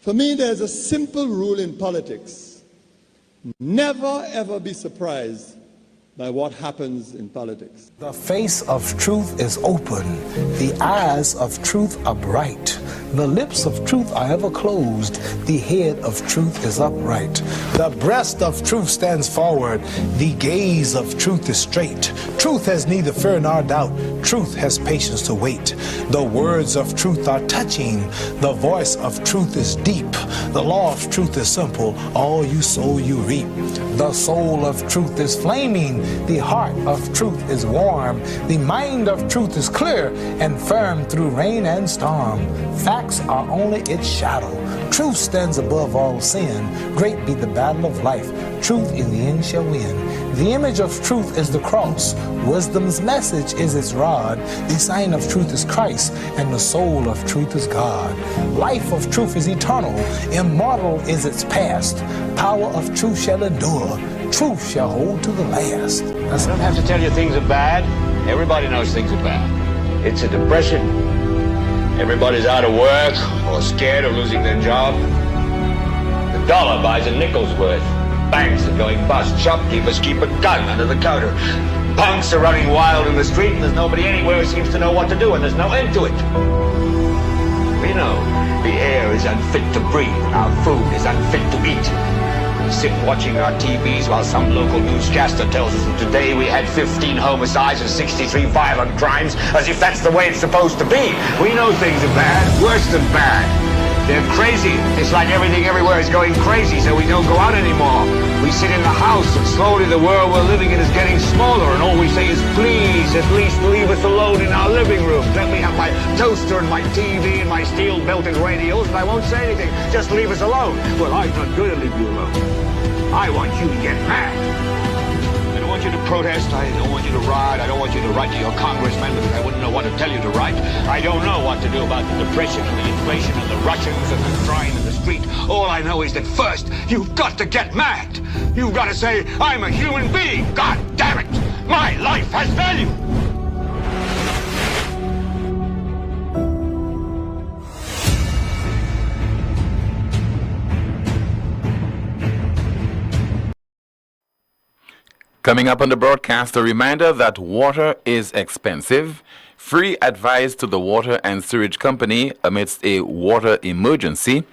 For me, there's a simple rule in politics. Never, ever be surprised by what happens in politics. The face of truth is open. The eyes of truth are bright. The lips of truth are ever closed. The head of truth is upright. The breast of truth stands forward. The gaze of truth is straight. Truth has neither fear nor doubt. Truth has patience to wait. The words of truth are touching. The voice of truth is deep. The law of truth is simple. All you sow, you reap. The soul of truth is flaming. The heart of truth is warm. The mind of truth is clear and firm through rain and storm. Facts are only its shadow. Truth stands above all sin. Great be the battle of life. Truth in the end shall win. The image of truth is the cross. Wisdom's message is its rod. The sign of truth is Christ, and the soul of truth is God. Life of truth is eternal. Immortal is its past. Power of truth shall endure. Truth shall hold to the last. I don't have to tell you things are bad. Everybody knows things are bad. It's a depression. Everybody's out of work or scared of losing their job. The dollar buys a nickel's worth. Banks are going bust. Shopkeepers keep a gun under the counter. Punks are running wild in the street, and there's nobody anywhere who seems to know what to do, and there's no end to it. We know the air is unfit to breathe, and our food is unfit to eat. We sit watching our TVs while some local newscaster tells us that today we had 15 homicides and 63 violent crimes, as if that's the way it's supposed to be. We know things are bad, worse than bad. They're crazy. It's like everything everywhere is going crazy, so we don't go out anymore. We sit in the house, and slowly the world we're living in is getting smaller, and all we say is, please, at least leave us alone in our living room. Let me have my toaster and my TV and my steel-belted radios, and I won't say anything. Just leave us alone. Well, I'm not going to leave you alone. I want you to get mad. I don't want you to protest. I don't want you to riot. I don't want you to write to your congressman because I wouldn't know what to tell you to write. I don't know what to do about the depression and the inflation and the Russians and the crime in the street. All I know is that first, you've got to get mad. You've got to say, I'm a human being. God damn it. My life has value. Coming up on the broadcast, a reminder that water is expensive. Free advice to the water and sewage company amidst a water emergency.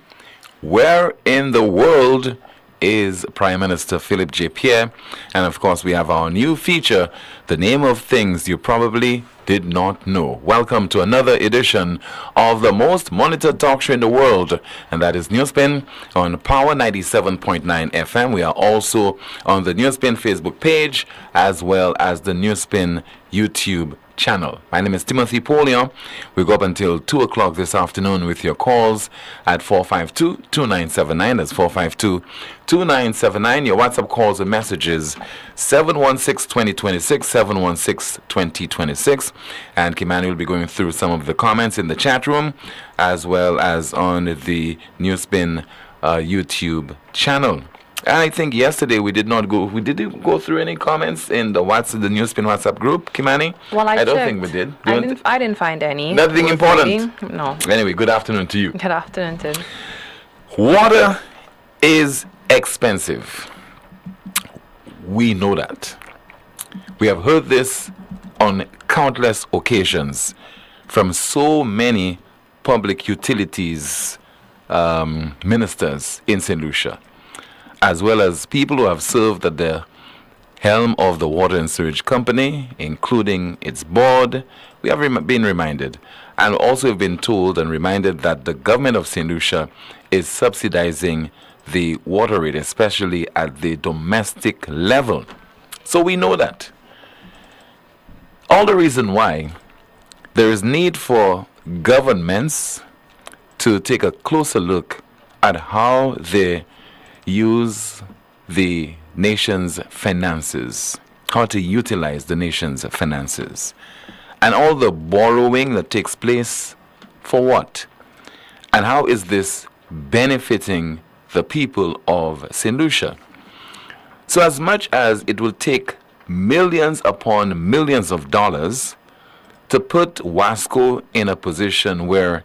Where in the world is Prime Minister Philip J. Pierre? And of course, we have our new feature, The Name of Things You Probably Did Not Know. Welcome to another edition of the most monitored talk show in the world, and that is NewsSpin on Power 97.9 FM. We are also on the NewsSpin Facebook page as well as the NewsSpin YouTube channel. My name is Timothy Poleon. We go up until 2 o'clock this afternoon with your calls at 452-2979. That's 452-2979. Your WhatsApp calls and messages 716-2026, 716-2026. And Kimani will be going through some of the comments in the chat room as well as on the NewsSpin YouTube channel. And I think yesterday we didn't go through any comments in the NewsSpin WhatsApp group, Kimani? Well, I don't think we did. I didn't find any. Nothing important? No. Anyway, good afternoon to you. Good afternoon, Tim. Water is expensive. We know that. We have heard this on countless occasions from so many public utilities ministers in St. Lucia, as well as people who have served at the helm of the Water and Sewage Company, including its board. We have been reminded, and also have been told and reminded that the government of St. Lucia is subsidizing the water rate, especially at the domestic level. So we know that. All the reason why there is need for governments to take a closer look at how they use the nation's finances, how to utilize the nation's finances, and all the borrowing that takes place for what? And how is this benefiting the people of St. Lucia? So as much as it will take millions upon millions of dollars to put Wasco in a position where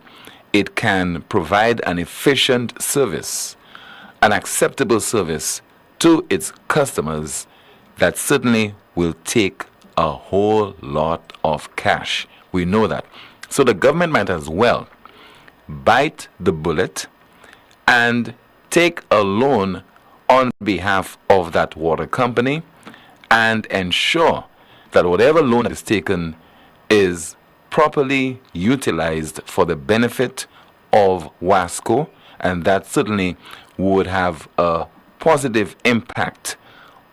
it can provide an efficient service, an acceptable service to its customers, that certainly will take a whole lot of cash. We know that. So the government might as well bite the bullet and take a loan on behalf of that water company and ensure that whatever loan is taken is properly utilized for the benefit of Wasco, and that certainly would have a positive impact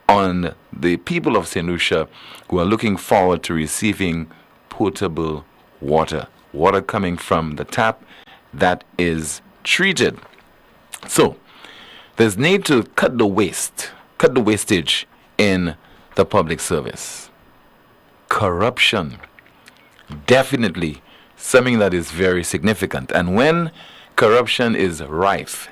on the people of St. Lucia who are looking forward to receiving potable water coming from the tap that is treated. So there's need to cut the wastage in the public service. Corruption, definitely something that is very significant. And when corruption is rife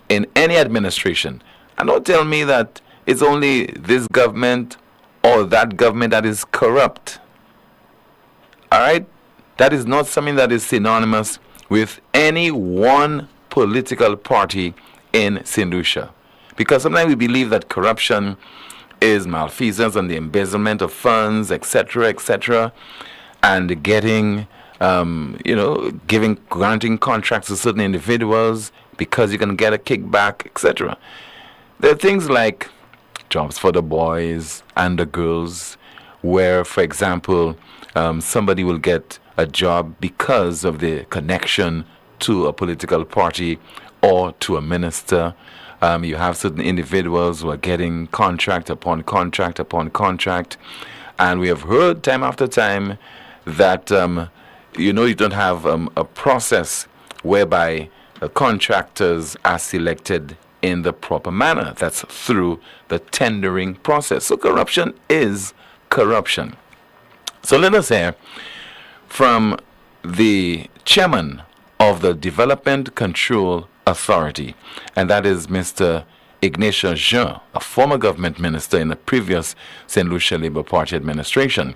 in any administration, and don't tell me that it's only this government or that government that is corrupt. All right? That is not something that is synonymous with any one political party in St. Lucia. Because sometimes we believe that corruption is malfeasance and the embezzlement of funds, etc., and getting, granting contracts to certain individuals because you can get a kickback, etc. There are things like jobs for the boys and the girls, where, for example, somebody will get a job because of the connection to a political party or to a minister. You have certain individuals who are getting contract upon contract upon contract. And we have heard time after time that, you don't have a process whereby contractors are selected in the proper manner. That's through the tendering process. So corruption is corruption. So let us hear from the chairman of the Development Control Authority, and that is Mr. Ignatius Jean, a former government minister in the previous St. Lucia Labour Party administration.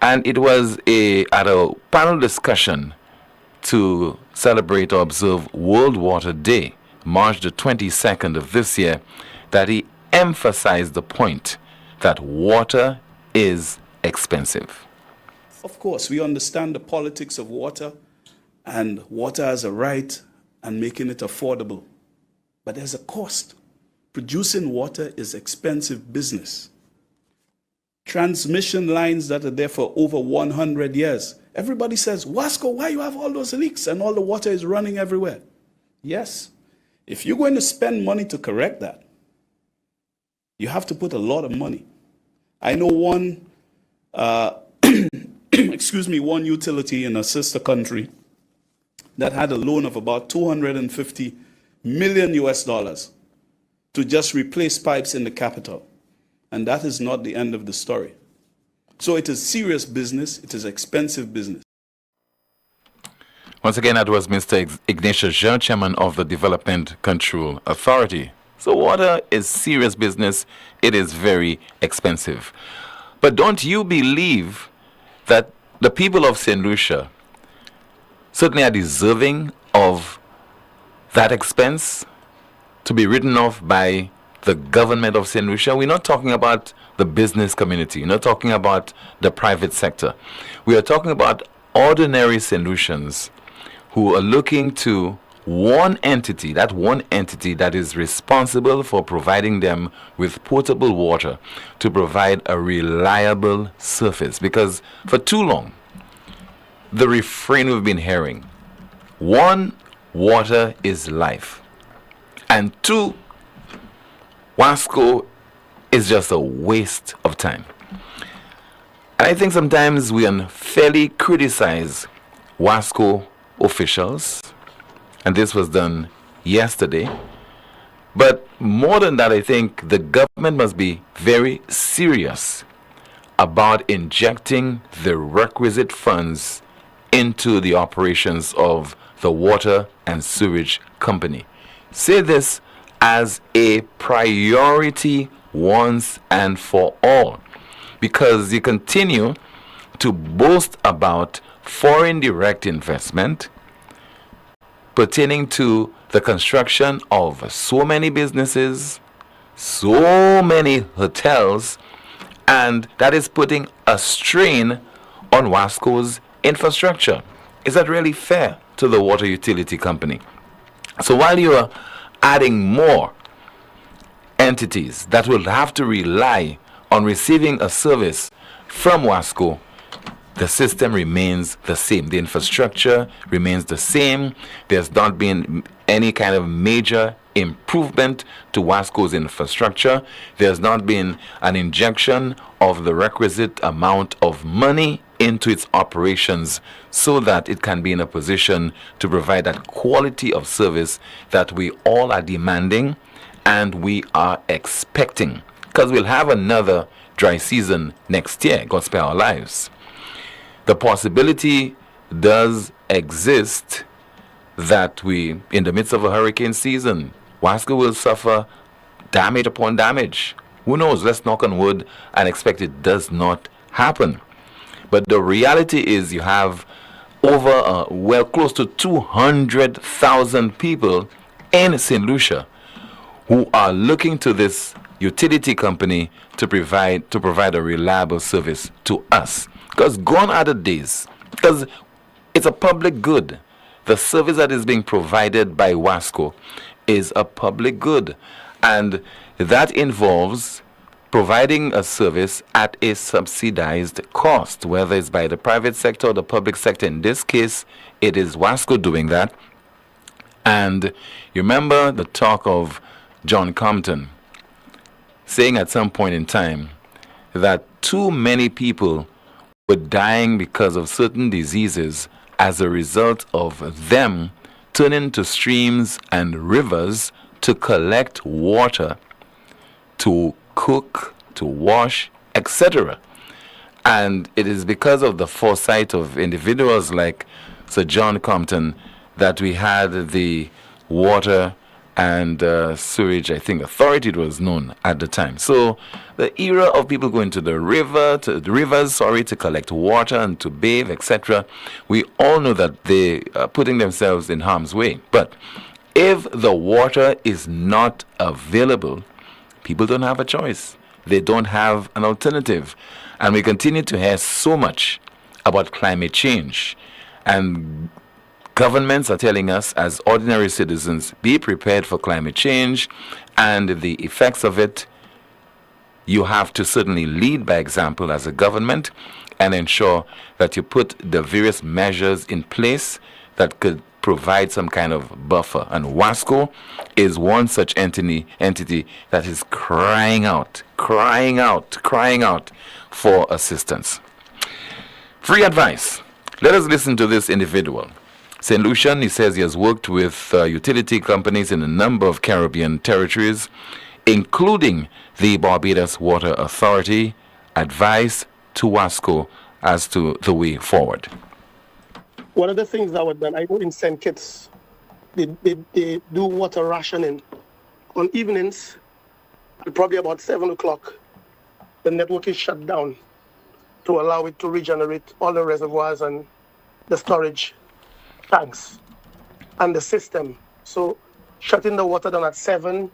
And it was at a panel discussion to celebrate or observe World Water Day, March the 22nd of this year, that he emphasized the point that water is expensive. Of course, we understand the politics of water and water as a right and making it affordable. But there's a cost. Producing water is expensive business. Transmission lines that are there for over 100 years. Everybody says, Wasco, why you have all those leaks and all the water is running everywhere? Yes. If you're going to spend money to correct that, you have to put a lot of money. I know one one utility in a sister country that had a loan of about $250 million to just replace pipes in the capital. And that is not the end of the story. So it is serious business. It is expensive business. Once again, that was Mr. Ignatius Jean, chairman of the Development Control Authority. So water is serious business. It is very expensive. But don't you believe that the people of St. Lucia certainly are deserving of that expense to be written off by the government of St. Lucia? We're not talking about the business community. We're not talking about the private sector. We are talking about ordinary St. Lucians who are looking to one entity that is responsible for providing them with potable water to provide a reliable service. Because for too long, the refrain we've been hearing, one, water is life, and two, Wasco is just a waste of time. And I think sometimes we unfairly criticize Wasco officials, and this was done yesterday. But more than that, I think the government must be very serious about injecting the requisite funds into the operations of the water and sewage company. Say this as a priority once and for all, because you continue to boast about foreign direct investment, pertaining to the construction of so many businesses, so many hotels, and that is putting a strain on Wasco's infrastructure. Is that really fair to the water utility company? So while you are adding more entities that will have to rely on receiving a service from Wasco, the system remains the same. The infrastructure remains the same. There's not been any kind of major improvement to Wasco's infrastructure. There's not been an injection of the requisite amount of money into its operations so that it can be in a position to provide that quality of service that we all are demanding and we are expecting. Because we'll have another dry season next year, God spare our lives. The possibility does exist that we, in the midst of a hurricane season, Wasco will suffer damage upon damage. Who knows? Let's knock on wood and expect it does not happen. But the reality is you have over, close to 200,000 people in St. Lucia who are looking to this utility company to provide a reliable service to us. Because gone are the days, because it's a public good. The service that is being provided by Wasco is a public good, and that involves providing a service at a subsidized cost, whether it's by the private sector or the public sector. In this case, it is Wasco doing that. And you remember the talk of John Compton saying at some point in time that too many people were dying because of certain diseases as a result of them turning to streams and rivers to collect water, to cook, to wash, etc. And it is because of the foresight of individuals like Sir John Compton that we had the water and sewage, I think, authority, it was known at the time. So the era of people going to the rivers, to collect water and to bathe, etc., we all know that they are putting themselves in harm's way. But if the water is not available, people don't have a choice. They don't have an alternative. And we continue to hear so much about climate change. And governments are telling us as ordinary citizens, be prepared for climate change and the effects of it. You have to certainly lead by example as a government and ensure that you put the various measures in place that could provide some kind of buffer. And Wasco is one such entity that is crying out for assistance. Free advice. Let us listen to this individual. St. Lucian, he says he has worked with utility companies in a number of Caribbean territories, including the Barbados Water Authority. Advice to Wasco as to the way forward. One of the things that was done, I know in St. Kitts, they do water rationing. On evenings, at probably about 7 o'clock, the network is shut down to allow it to regenerate all the reservoirs and the storage tanks and the system. So shutting the water down at 7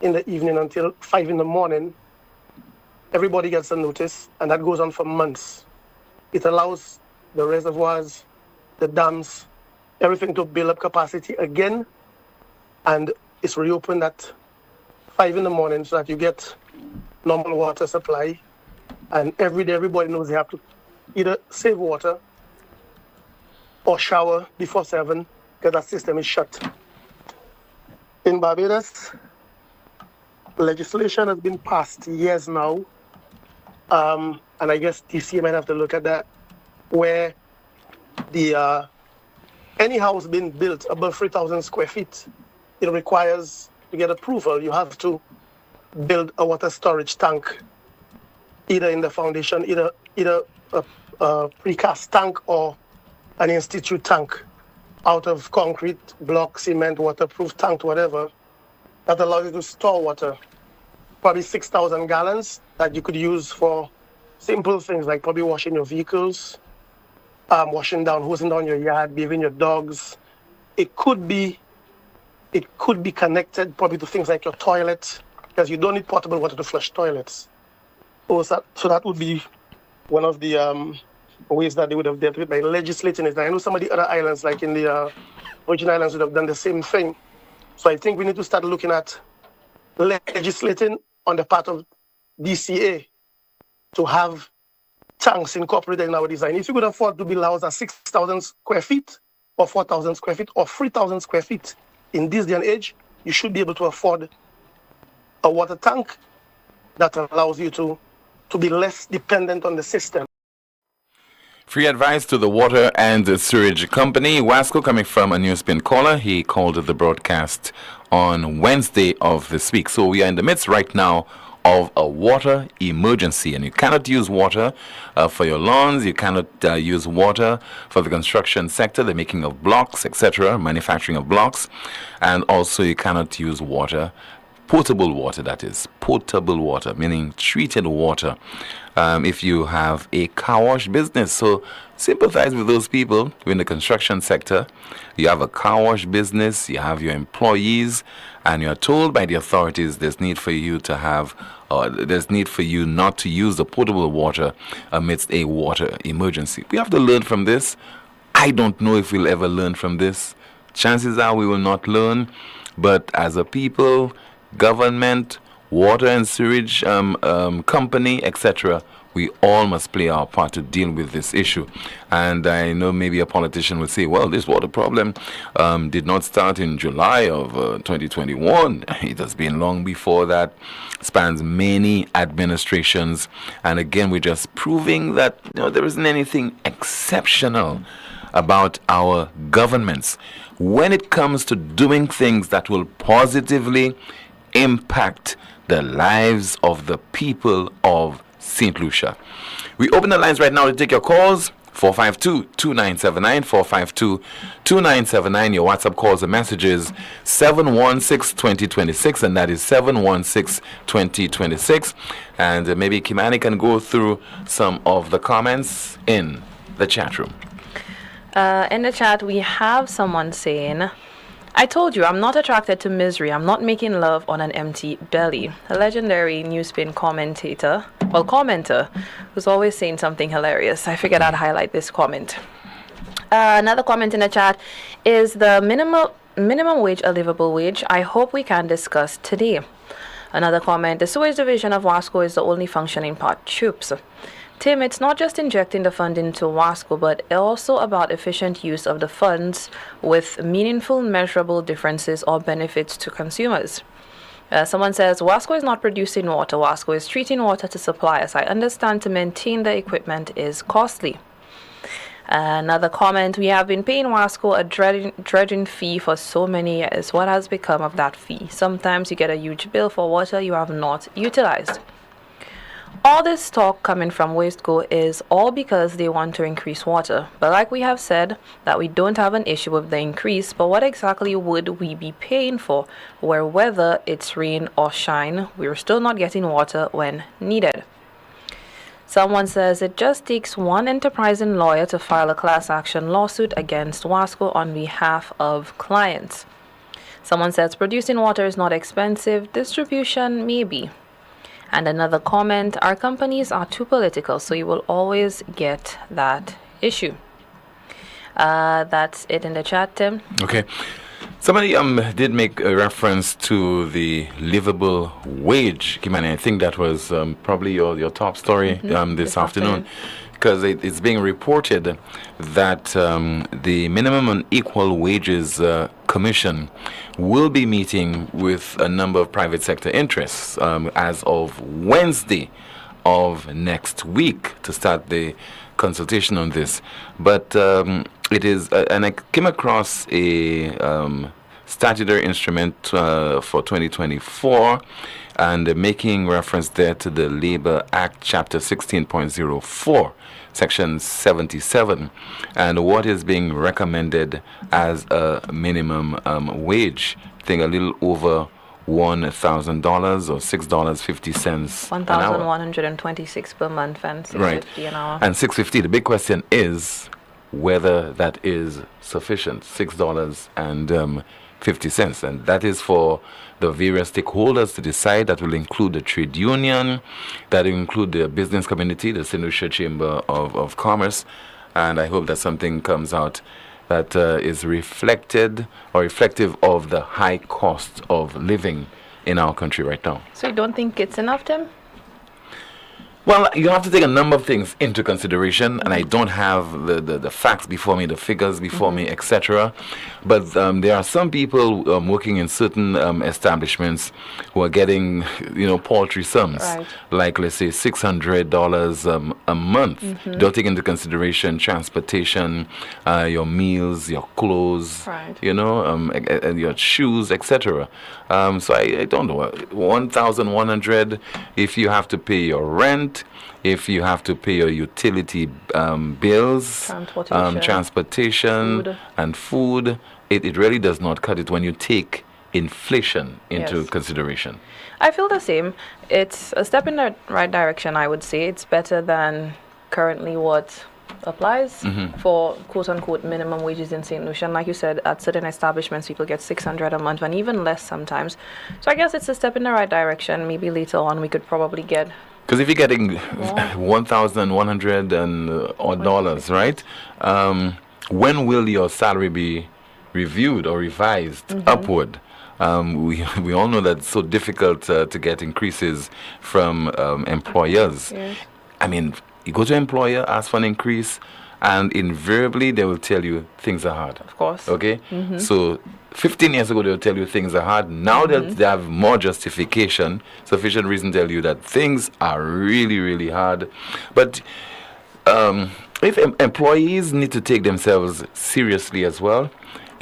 in the evening until 5 in the morning, everybody gets a notice, and that goes on for months. It allows the reservoirs, the dams, everything to build up capacity again, and it's reopened at 5 in the morning so that you get normal water supply. And every day, everybody knows they have to either save water or shower before 7 because that system is shut. In Barbados, legislation has been passed years now, and I guess DC might have to look at that, where the any house being built above 3,000 square feet, it requires, to get approval, you have to build a water storage tank, either in the foundation, either a precast tank or an institute tank out of concrete, block, cement, waterproof tank, whatever, that allows you to store water. Probably 6,000 gallons that you could use for simple things like probably washing your vehicles, washing down, hosing down your yard, bathing your dogs, it could be connected probably to things like your toilet, because you don't need potable water to flush toilets. So that would be one of the ways that they would have dealt with by legislating it. I know some of the other islands, like in the Virgin Islands, would have done the same thing. So I think we need to start looking at legislating on the part of DCA to have tanks incorporated in our design. If you could afford to build a house at 6,000 square feet or 4,000 square feet or 3,000 square feet in this day and age, you should be able to afford a water tank that allows you to be less dependent on the system. Free advice to the water and the sewage company. Wasco, coming from a NewsSpin caller, he called the broadcast on Wednesday of this week. So we are in the midst right now of a water emergency, and you cannot use water for your lawns, you cannot use water for the construction sector, the making of blocks, etc., manufacturing of blocks, and also you cannot use water, potable water, that is, potable water, meaning treated water, if you have a car wash business. So sympathize with those people who are in the construction sector. You have a car wash business, you have your employees, and you're told by the authorities there's need for you to have, there's need for you not to use the potable water amidst a water emergency. We have to learn from this. I don't know if we'll ever learn from this. Chances are we will not learn, but as a people, government, water and sewage company, etc., we all must play our part to deal with this issue. And I know maybe a politician would say, well, this water problem did not start in July of 2021. It has been long before that, spans many administrations. And again, we're just proving that there isn't anything exceptional about our governments when it comes to doing things that will positively impact the lives of the people of St. Lucia. We open the lines right now to take your calls. 452-2979, 452-2979. Your WhatsApp calls and messages 716-2026, and that is 716-2026. And maybe Kimani can go through some of the comments in the chat room. In the chat, we have someone saying, I told you, I'm not attracted to misery. I'm not making love on an empty belly. A legendary NewsSpin commenter, who's always saying something hilarious. I figured I'd highlight this comment. Another comment in the chat is the minimum wage a livable wage. I hope we can discuss today. Another comment, the sewage division of Wasco is the only functioning part. Troops. Tim, it's not just injecting the fund into Wasco, but also about efficient use of the funds with meaningful, measurable differences or benefits to consumers. Someone says, Wasco is not producing water. Wasco is treating water to suppliers. I understand to maintain the equipment is costly. Another comment, we have been paying Wasco a dredging fee for so many years. What has become of that fee? Sometimes you get a huge bill for water you have not utilized. All this talk coming from Wasco is all because they want to increase water. But like we have said, that we don't have an issue with the increase, but what exactly would we be paying for, where whether it's rain or shine, we're still not getting water when needed? Someone says it just takes one enterprising lawyer to file a class action lawsuit against Wasco on behalf of clients. Someone says producing water is not expensive, distribution maybe. And another comment, our companies are too political, so you will always get that issue. That's it in the chat, Tim. Okay. Somebody did make a reference to the livable wage, Kimani. I think that was probably your top story this afternoon. Because it's being reported that the Minimum and Equal Wages Commission will be meeting with a number of private sector interests as of Wednesday of next week to start the consultation on this. But it is, and I came across a statutory instrument for 2024, and making reference there to the Labor Act, Chapter 16.04, Section 77, and what is being recommended as a minimum wage. I think a little over $1,000 or $6.50 an hour. $1,126 per month and $6.50 an hour. And $6.50. The big question is, whether that is sufficient, $6.50. And that is for the various stakeholders to decide. That will include the trade union, that will include the business community, the St. Lucia Chamber of Commerce. And I hope that something comes out that is reflected or reflective of the high cost of living in our country right now. So you don't think it's enough, Tim? Well, you have to take a number of things into consideration, and I don't have the facts before me, the figures before me, etc. But there are some people working in certain establishments who are getting, paltry sums, Right. like let's say $600 a month. Don't take into consideration transportation, your meals, your clothes, Right. and your shoes, etc. So I don't know, 1,100 if you have to pay your rent. If you have to pay your utility bills, transportation food. and food, it really does not cut it when you take inflation into Yes. consideration. I feel the same. It's a step in the right direction, I would say. It's better than currently what applies for quote-unquote minimum wages in St. Lucia. And like you said, at certain establishments, people get $600 a month and even less sometimes. So I guess it's a step in the right direction. Maybe later on we could probably get... Because if you're getting $1,100 and odd dollars, right? When will your salary be reviewed or revised upward? We all know that it's so difficult to get increases from employers. Yes. I mean, you go to an employer, ask for an increase, and invariably they will tell you things are hard. Of course. Okay? So 15 years ago, they'll tell you things are hard. Now that they have more justification, sufficient reason to tell you that things are really, really hard. But if employees need to take themselves seriously as well,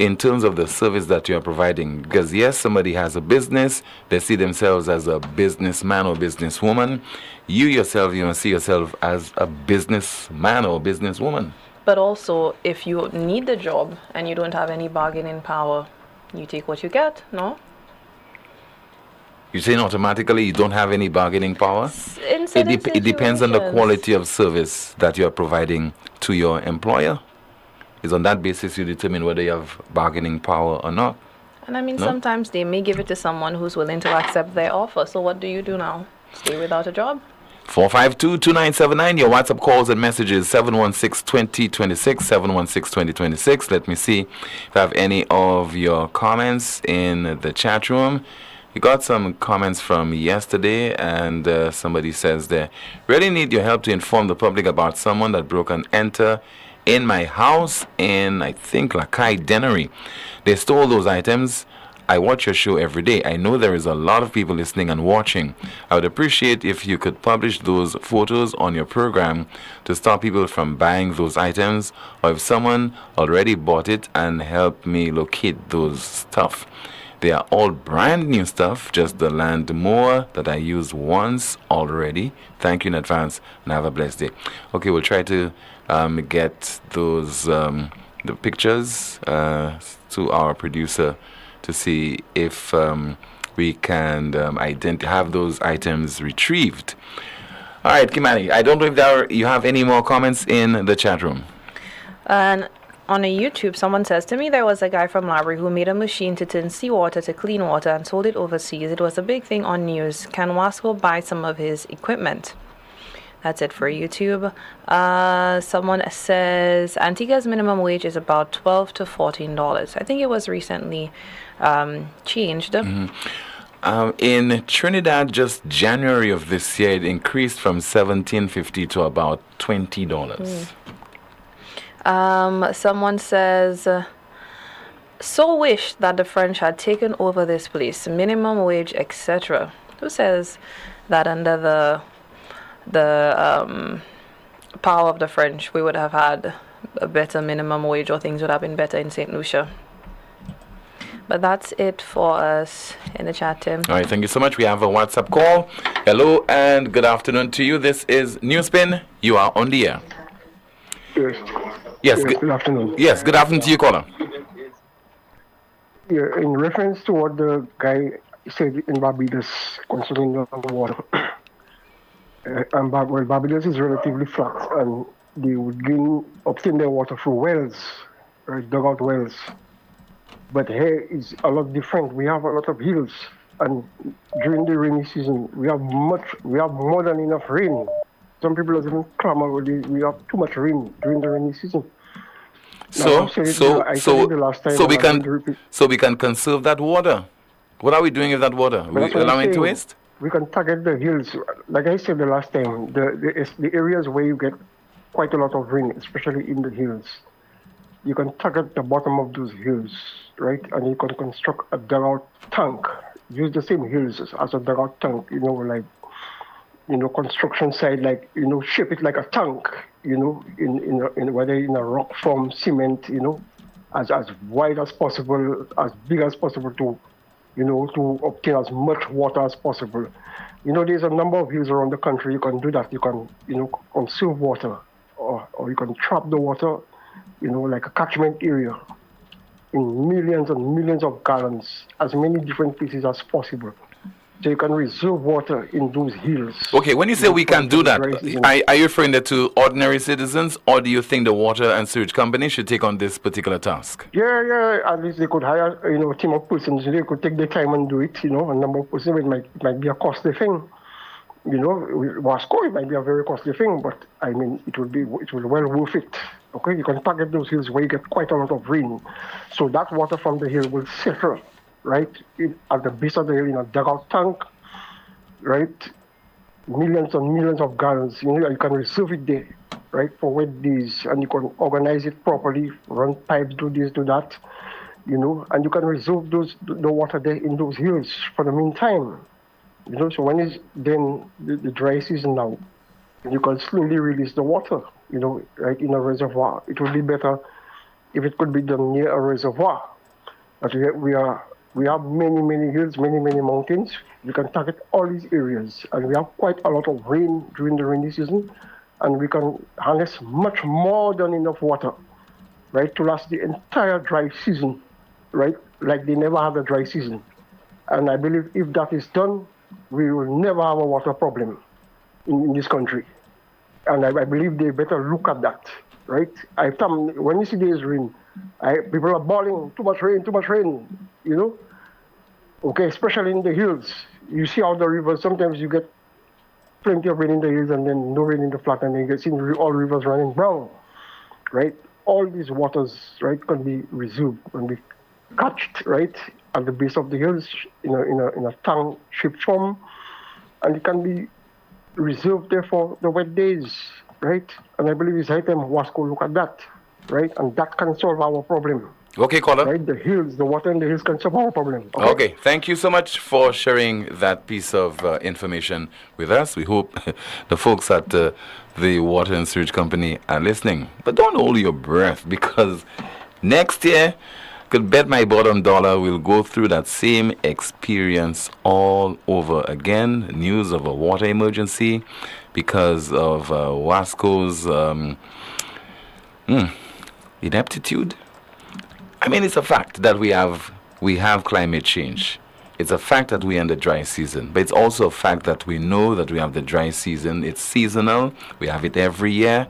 in terms of the service that you are providing, because yes, somebody has a business, they see themselves as a businessman or businesswoman. You yourself, you must see yourself as a businessman or businesswoman. But also, if you need the job and you don't have any bargaining power, you take what you get, no? You're saying automatically you don't have any bargaining power? In certain It depends on the situations. quality of service that you are providing to your employer. It's on that basis you determine whether you have bargaining power or not. And I mean, No? sometimes they may give it to someone who's willing to accept their offer. So what do you do now? Stay without a job? 452-2979, your WhatsApp calls and messages, 716-2026, 716-2026. Let me see if I have any of your comments in the chat room. You got some comments from yesterday, and somebody says they really need your help to inform the public about someone that broke and enter in my house in, I think, Lakai Denery. They stole those items. I watch your show every day. I know there is a lot of people listening and watching. I would appreciate if you could publish those photos on your program to stop people from buying those items, or if someone already bought it, and help me locate those stuff. They are all brand new stuff, just the land mower that I used once already. Thank you in advance and have a blessed day. Okay, we'll try to get those the pictures to our producer to see if we can have those items retrieved. All right, Kimani, I don't know if you have any more comments in the chat room. And on a YouTube, someone says to me, there was a guy from Library who made a machine to turn seawater to clean water and sold it overseas. It was a big thing on news. Can Wasco buy some of his equipment? That's it for YouTube. Someone says Antigua's minimum wage is about $12 to $14. I think it was recently changed. In Trinidad, just January of this year, it increased from $17.50 to about $20. Someone says, so wish that the French had taken over this place, minimum wage, etc. Who says that under the power of the French, we would have had a better minimum wage, or things would have been better in St. Lucia? But that's it for us in the chat, Tim. All right, thank you so much. We have a WhatsApp call. Hello and good afternoon to you. This is NewsSpin. You are on the air. Yes, good afternoon. Yes, good afternoon to you, caller. Yeah, in reference to what the guy said in Barbados concerning the water, Barbados is relatively flat, and they would obtain their water through wells, right, dugout wells. But here is a lot different. We have a lot of hills, and during the rainy season, we have more than enough rain. Some people are even clamor we have too much rain during the rainy season. So we can conserve that water. What are we doing with that water? We allowing it to waste? We can target the hills. Like I said the last time, the areas where you get quite a lot of rain, especially in the hills, you can target the bottom of those hills, right? And you can construct a dugout tank. Use the same hills as a dugout tank, construction site, shape it like a tank, in whether in a rock form, cement, as wide as possible, as big as possible to obtain as much water as possible. There's a number of hills around the country. You can do that. You can, conserve water, or you can trap the water, like a catchment area in millions and millions of gallons, as many different places as possible. So you can reserve water in those hills. Okay, when you say we can do that, are you referring to ordinary citizens, or do you think the water and sewage company should take on this particular task? Yeah. At least they could hire, a team of persons. They could take their time and do it. A number of persons. It might be a costly thing. Wasco, it might be a very costly thing, but I mean, it will well worth it. Okay, you can target those hills where you get quite a lot of rain, so that water from the hill will settle, right, at the base of the hill in a dugout tank, right? Millions and millions of gallons. You can reserve it there, right, for wet days, and you can organize it properly, run pipes, do this, do that, and you can reserve the water there in those hills for the meantime. So when it's then the dry season now, you can slowly release the water, right, in a reservoir. It would be better if it could be done near a reservoir. But we have many hills, many mountains. We can target all these areas, and we have quite a lot of rain during the rainy season, and we can harness much more than enough water, right, to last the entire dry season, right, like they never had a dry season. And I believe if that is done, we will never have a water problem in this country. And I believe they better look at that, right? When you see this rain, people are bawling, too much rain, Okay, especially in the hills. You see how the rivers, sometimes you get plenty of rain in the hills and then no rain in the flat, and then you get seen all rivers running brown, right? All these waters, right, can be reserved, can be catched, right, at the base of the hills in a tank-shaped form, and it can be reserved there for the wet days, right? And I believe it's high time Wasco look at that, right? And that can solve our problem. Okay, caller. Right, the water in the hills can solve our problem. Okay, thank you so much for sharing that piece of information with us. We hope the folks at the Water and Sewage Company are listening. But don't hold your breath, because next year, could bet my bottom dollar we'll go through that same experience all over again. News of a water emergency because of Wasco's ineptitude. I mean, it's a fact that we have climate change. It's a fact that we're in the dry season, but it's also a fact that we know that we have the dry season. It's seasonal. We have it every year.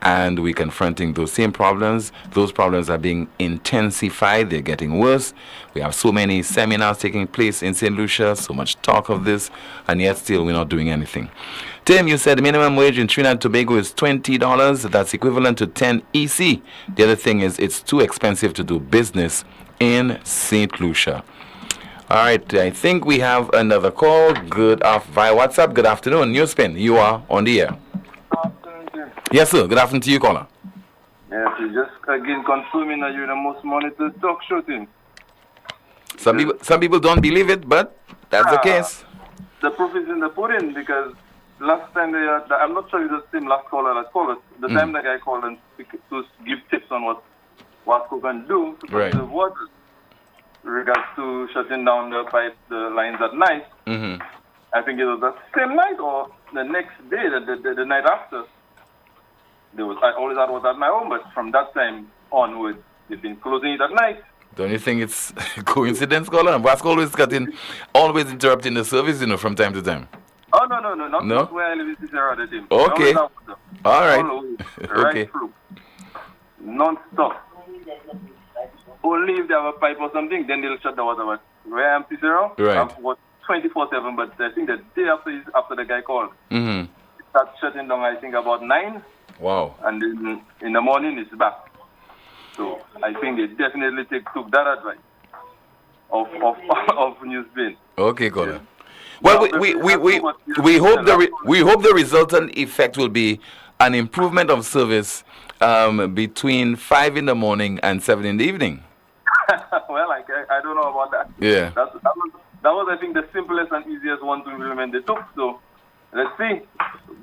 And we're confronting those same problems. Those problems are being intensified. They're getting worse. We have so many seminars taking place in St. Lucia, so much talk of this, and yet still we're not doing anything. Tim, you said the minimum wage in Trinidad and Tobago is $20. That's equivalent to 10 EC. The other thing is it's too expensive to do business in St. Lucia. All right, I think we have another call. Via WhatsApp. Good afternoon. NewsSpin, you are on the air. Yes, sir. Good afternoon to you, caller. Yes, you just again confirming that you're the most monitored talk show thing. Some people don't believe it, but that's the case. The proof is in the pudding, because last time I'm not sure if it's the same last caller that called us. The time that guy called and to give tips on what Wasco can do to conserve water, in regards to shutting down the lines at night. Mm-hmm. I think it was the same night or the next day, the night after. I always thought it was at my home, but from that time onwards, they've been closing it at night. Don't you think it's coincidence, caller? Wasco always interrupting the service, from time to time. Oh, no, not where I live in Cicero, the team. Okay. All right. Always, right Okay. through. Non-stop. Only if they have a pipe or something, then they'll shut the water. But where I'm Cicero, Right. I've got 24/7, but I think the day after the guy called, Mm-hmm. it starts shutting down, I think, about 9, Wow. and then in the morning it's back. So I think they definitely took that advice of NewsSpin. Okay, caller. Well, we hope the resultant effect will be an improvement of service between 5 in the morning and 7 in the evening. Well, I don't know about that. Yeah. That was, I think, the simplest and easiest one to implement they took. So let's see.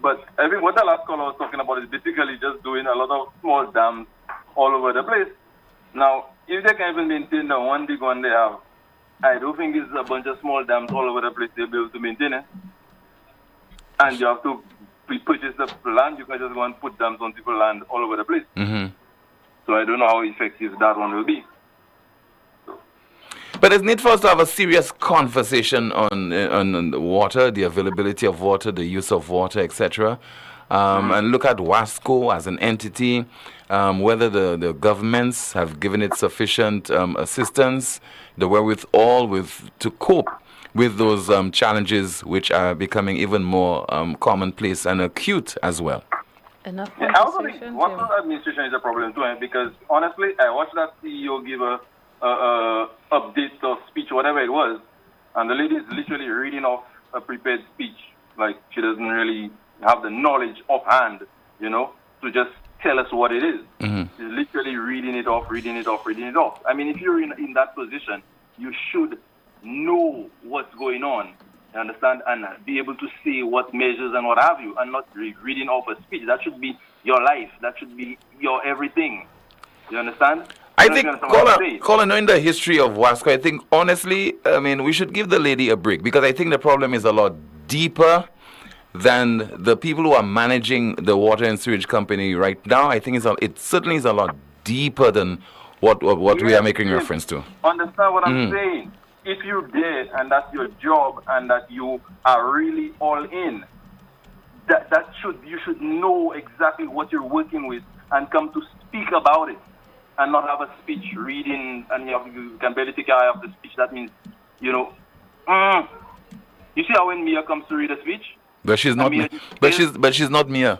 But I think what the last caller was talking about is basically just doing a lot of small dams all over the place. Now, if they can even maintain the one big one they have, I don't think it's a bunch of small dams all over the place they'll be able to maintain it. And you have to purchase the land. You can just go and put dams on people's land all over the place. Mm-hmm. So I don't know how effective that one will be. But it's need for us to have a serious conversation on the water, the availability of water, the use of water, etc. And look at Wasco as an entity, whether the governments have given it sufficient assistance, the wherewithal to cope with those challenges which are becoming even more commonplace and acute as well. Enough I also think Wasco administration is a problem too, because honestly, I watched that CEO give a update or speech, whatever it was, and the lady is literally reading off a prepared speech. Like, she doesn't really have the knowledge offhand, to just tell us what it is. Mm-hmm. She's literally reading it off. I mean, if you're in that position, you should know what's going on, you understand, and be able to say what measures and what have you, and not reading off a speech. That should be your life. That should be your everything. You understand? I think, caller, knowing the history of Wasco, I think, honestly, we should give the lady a break, because I think the problem is a lot deeper than the people who are managing the water and sewage company right now. I think it certainly is a lot deeper than what we are making reference to. Understand what I'm saying? If you're there and that's your job and that you are really all in, you should know exactly what you're working with and come to speak about it. And not have a speech reading, and you can barely take your eye off the speech. That means, you see how when Mia comes to read a speech? But she's not Mia. But she's not Mia.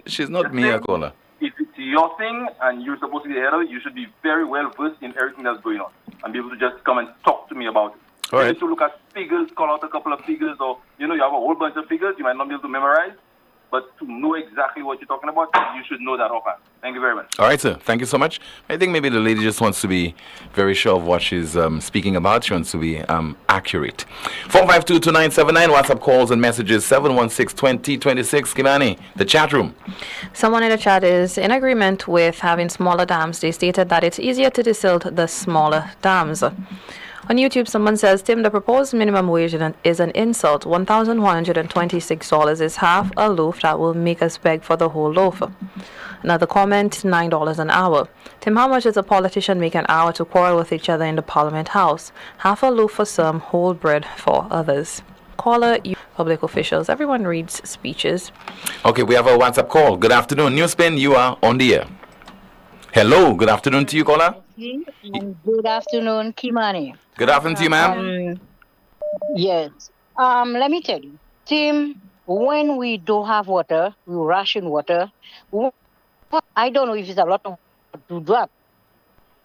She's not Mia, caller. If it's your thing and you're supposed to be the head of it, you should be very well versed in everything that's going on and be able to just come and talk to me about it. All right. You need to look at figures, call out a couple of figures, or you have a whole bunch of figures you might not be able to memorize. But to know exactly what you're talking about, you should know that offhand. Thank you very much. All right, sir. Thank you so much. I think maybe the lady just wants to be very sure of what she's speaking about. She wants to be accurate. 452-2979, WhatsApp calls and messages, 716-2026. Kimani, the chat room. Someone in the chat is in agreement with having smaller dams. They stated that it's easier to desilt the smaller dams. On YouTube, someone says, Tim, the proposed minimum wage is an insult. $1,126 is half a loaf that will make us beg for the whole loaf. Another comment, $9 an hour. Tim, how much does a politician make an hour to quarrel with each other in the Parliament House? Half a loaf for some, whole bread for others. Caller, public officials. Everyone reads speeches. Okay, we have a WhatsApp call. Good afternoon. NewsSpin, you are on the air. Hello, good afternoon to you, caller. Good afternoon, Kimani. Good afternoon to you, ma'am. Yes. Let me tell you, Tim, when we don't have water, we ration water. I don't know if it's a lot of to do that,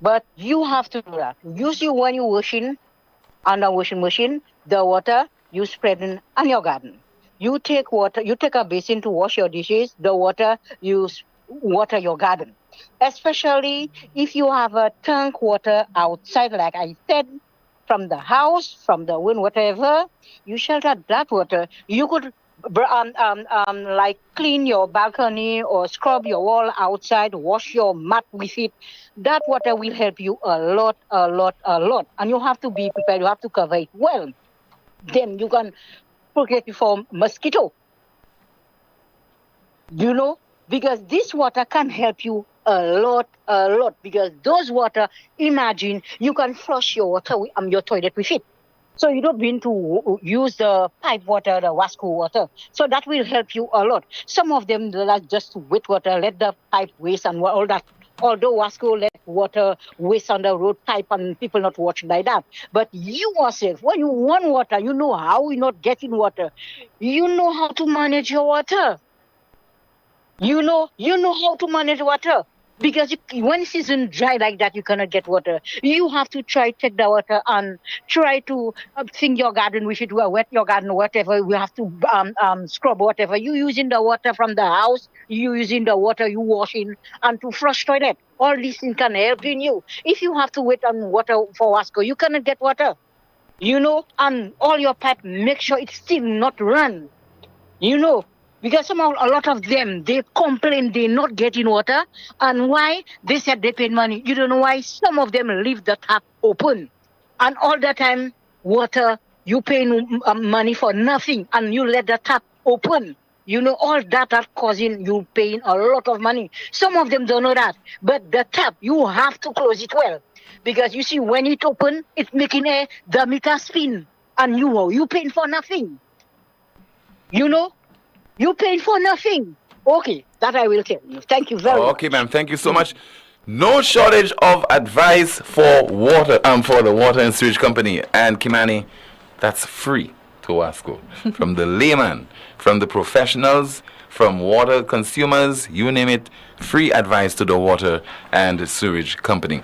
but you have to do that. Usually when you're washing on a washing machine, the water you spread in on your garden. You take water, you take a basin to wash your dishes, the water you water your garden. Especially if you have a tank water outside, like I said, from the house, from the wind, whatever, you shelter that water. You could like clean your balcony or scrub your wall outside, wash your mat with it. That water will help you a lot. And you have to be prepared. You have to cover it well. Then you can protect it from mosquito. Because this water can help you a lot. Because those water, imagine you can flush your water, your toilet with it. So you don't need to use the pipe water, the Wasco water. So that will help you a lot. Some of them like just wet water, let the pipe waste and all that. Although Wasco let water waste on the road pipe and people not watch like that. But you yourself, when you want water, you know how you're not getting water. You know how to manage your water. You know how to manage water. Because when season dry like that, you cannot get water. You have to try take the water and try to think your garden with it, wet your garden, whatever. You have to scrub whatever. You using the water from the house, you using the water you washing, and to flush toilet. All these things can help in you. If you have to wait on water for Wasco, you cannot get water. And all your pipe, make sure it's still not run. Because a lot of them, they complain they're not getting water. And why? They said they paid money. You don't know why? Some of them leave the tap open. And all the time, water, you pay money for nothing. And you let the tap open. All that are causing you paying a lot of money. Some of them don't know that. But the tap, you have to close it well. Because you see, when it open, it's making the meter spin. And you paying for nothing. You paid for nothing. Okay, that I will tell you. Thank you very much. Okay, ma'am. Thank you so much. No shortage of advice for water, for the water and sewage company. And Kimani, that's free to Wasco. From the layman, from the professionals, from water consumers, you name it, free advice to the water and sewage company.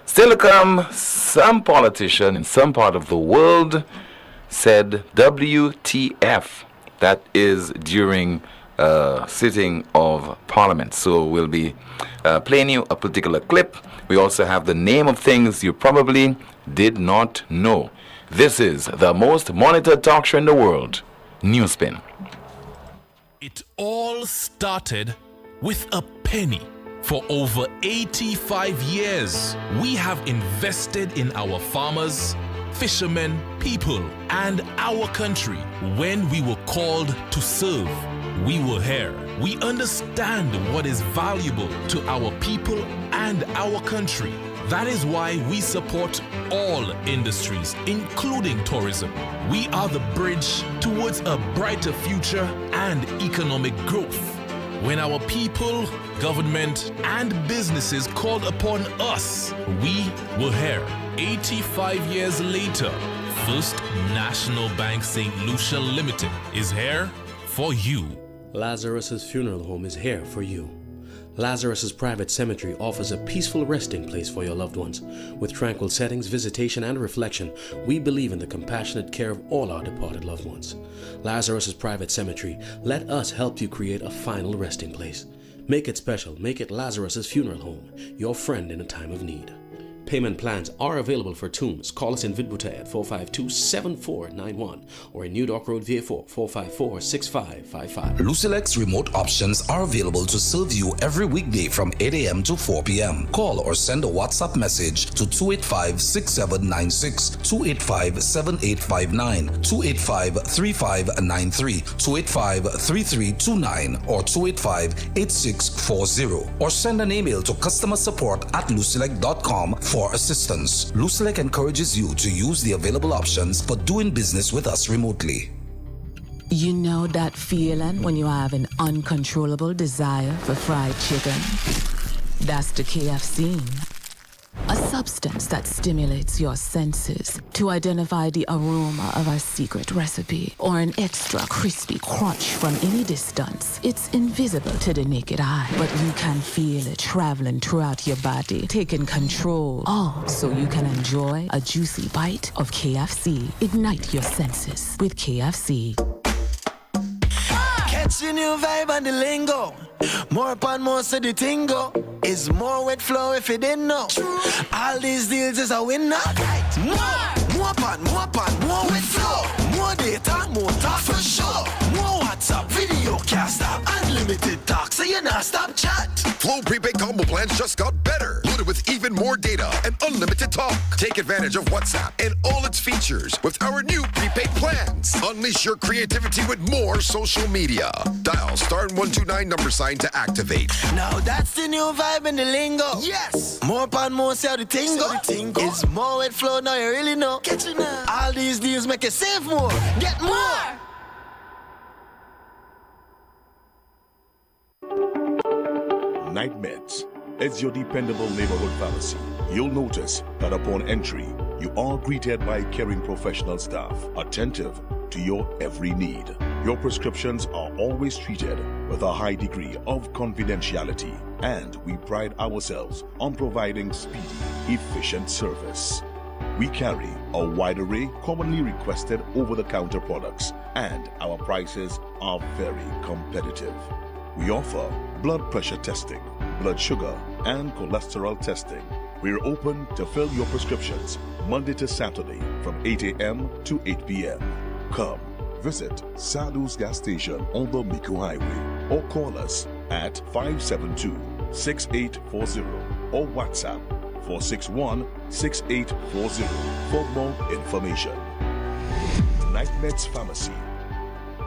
Still to come, some politician in some part of the world said WTF. That is during sitting of Parliament. So we'll be playing you a particular clip. We also have the name of things you probably did not know. This is the most monitored talk show in the world, NewsSpin. It all started with a penny. For over 85 years, we have invested in our farmers, fishermen, people, and our country. When we were called to serve, we were here. We understand what is valuable to our people and our country. That is why we support all industries, including tourism. We are the bridge towards a brighter future and economic growth. When our people, government, and businesses called upon us, we were here. 85 years later, First National Bank St. Lucia Limited is here for you. Lazarus's Funeral Home is here for you. Lazarus's Private Cemetery offers a peaceful resting place for your loved ones. With tranquil settings, visitation, and reflection, we believe in the compassionate care of all our departed loved ones. Lazarus's Private Cemetery, let us help you create a final resting place. Make it special. Make it Lazarus's Funeral Home, your friend in a time of need. Payment plans are available for tombs. Call us in Vidbuta at 452-7491 or in New Dock Road, VA4, 454-6555. Lucilex remote options are available to serve you every weekday from 8 a.m. to 4 p.m. Call or send a WhatsApp message to 285-6796, 285-7859, 285-3593, 285-3329, or 285-8640, or send an email to customersupport@lucilec.com for assistance. Lucilec encourages you to use the available options for doing business with us remotely. You know that feeling when you have an uncontrollable desire for fried chicken? That's the KFC. A substance that stimulates your senses to identify the aroma of a secret recipe or an extra crispy crunch from any distance. It's invisible to the naked eye, but you can feel it traveling throughout your body, taking control, all so you can enjoy a juicy bite of KFC. Ignite your senses with KFC. Catch the new vibe and the lingo. More upon more, so the tingo is more wet flow if you didn't know. All these deals is a winner. More upon more wet flow. More data, more talk for sure. More WhatsApp, video, can't stop. Unlimited talk, so you not stop chat. Flow prepaid combo plans just got better, loaded with even more data and unlimited talk. Take advantage of WhatsApp and all its features with our new prepaid plans. Unleash your creativity with more social media. Dial *129 $ to activate. Now that's the new vibe in the lingo. Yes. More pan more sell the tingo. It's more with flow now you really know. Catch it now. All these deals make you save more. Get more. Night Meds is your dependable neighborhood pharmacy. You'll notice that upon entry, you are greeted by caring professional staff, attentive to your every need. Your prescriptions are always treated with a high degree of confidentiality, and we pride ourselves on providing speedy, efficient service. We carry a wide array commonly requested over-the-counter products, and our prices are very competitive. We offer blood pressure testing, blood sugar, and cholesterol testing. We're open to fill your prescriptions Monday to Saturday from 8 a.m. to 8 p.m. Come visit Sadhu's gas station on the Miku Highway or call us at 572-6840 or WhatsApp 461-6840 for more information. Night Meds Pharmacy.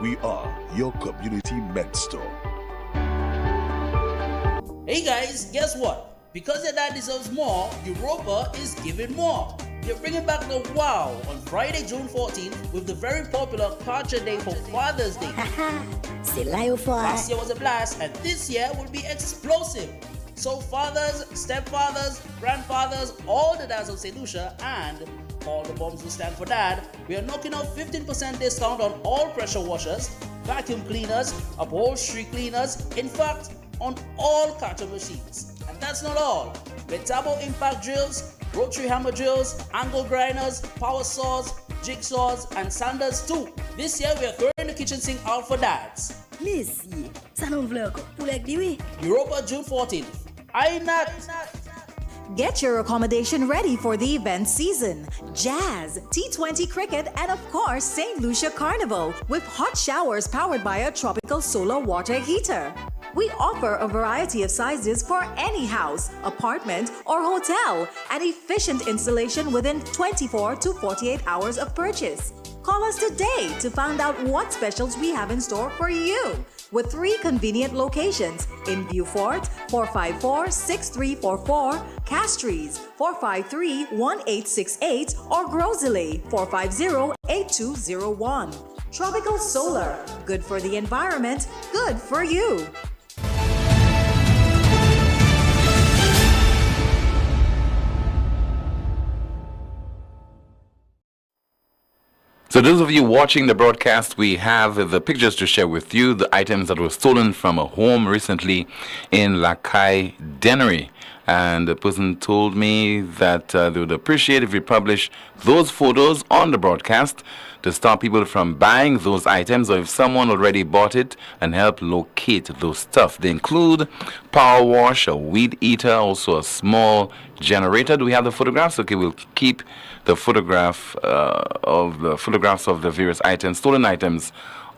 We are your community med store. Hey guys, guess what? Because your dad deserves more, Europa is giving more. They're bringing back the wow on Friday, June 14th with the very popular Culture Day for Father's Day. Last year was a blast and this year will be explosive. So fathers, stepfathers, grandfathers, all the dads of St. Lucia and all the moms who stand for dad, we are knocking out 15% discount on all pressure washers, vacuum cleaners, upholstery cleaners, in fact, on all carton machines. And that's not all. With turbo impact drills, rotary hammer drills, angle grinders, power saws, jigsaws, and sanders too. This year we are throwing the kitchen sink out for dads. Europa June 14th. I not. Get your accommodation ready for the event season. Jazz, T20 cricket, and of course, St. Lucia Carnival with hot showers powered by a tropical solar water heater. We offer a variety of sizes for any house, apartment, or hotel, and efficient installation within 24 to 48 hours of purchase. Call us today to find out what specials we have in store for you. With 3 convenient locations in Beaufort, 454-6344, Castries, 453-1868, or Grosley, 450-8201. Tropical Solar, good for the environment, good for you. So those of you watching the broadcast, we have the pictures to share with you, the items that were stolen from a home recently in Lakai Denery. And the person told me that they would appreciate if we publish those photos on the broadcast to stop people from buying those items, or if someone already bought it, and help locate those stuff. They include power wash, a weed eater, also a small generator. Do we have the photographs? Okay, we'll keep the photographs of the various items, stolen items,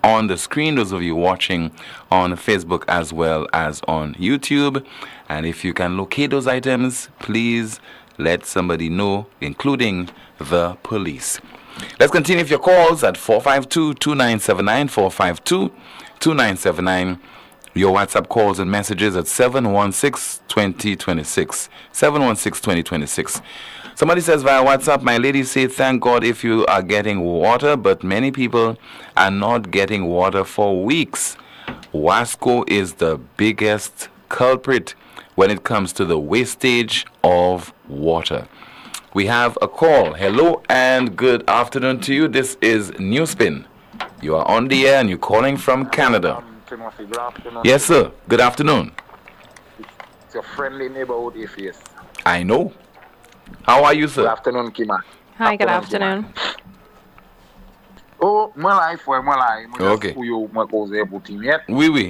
on the screen. Those of you watching on Facebook as well as on YouTube. And if you can locate those items, please let somebody know, including the police. Let's continue with your calls at 452-2979, 452-2979. Your WhatsApp calls and messages at 716-2026, 716-2026. Somebody says via WhatsApp, my lady say, thank God if you are getting water, but many people are not getting water for weeks. Wasco is the biggest culprit when it comes to the wastage of water. We have a call. Hello and good afternoon to you. This is NewsSpin. You are on the air and you're calling from Canada. Timothy, good afternoon. Yes, sir. Good afternoon. It's your friendly neighborhood AFS. I know. How are you, sir? Good afternoon, Kima. Hi, good afternoon. Oh, my life, my life. Okay. Oui,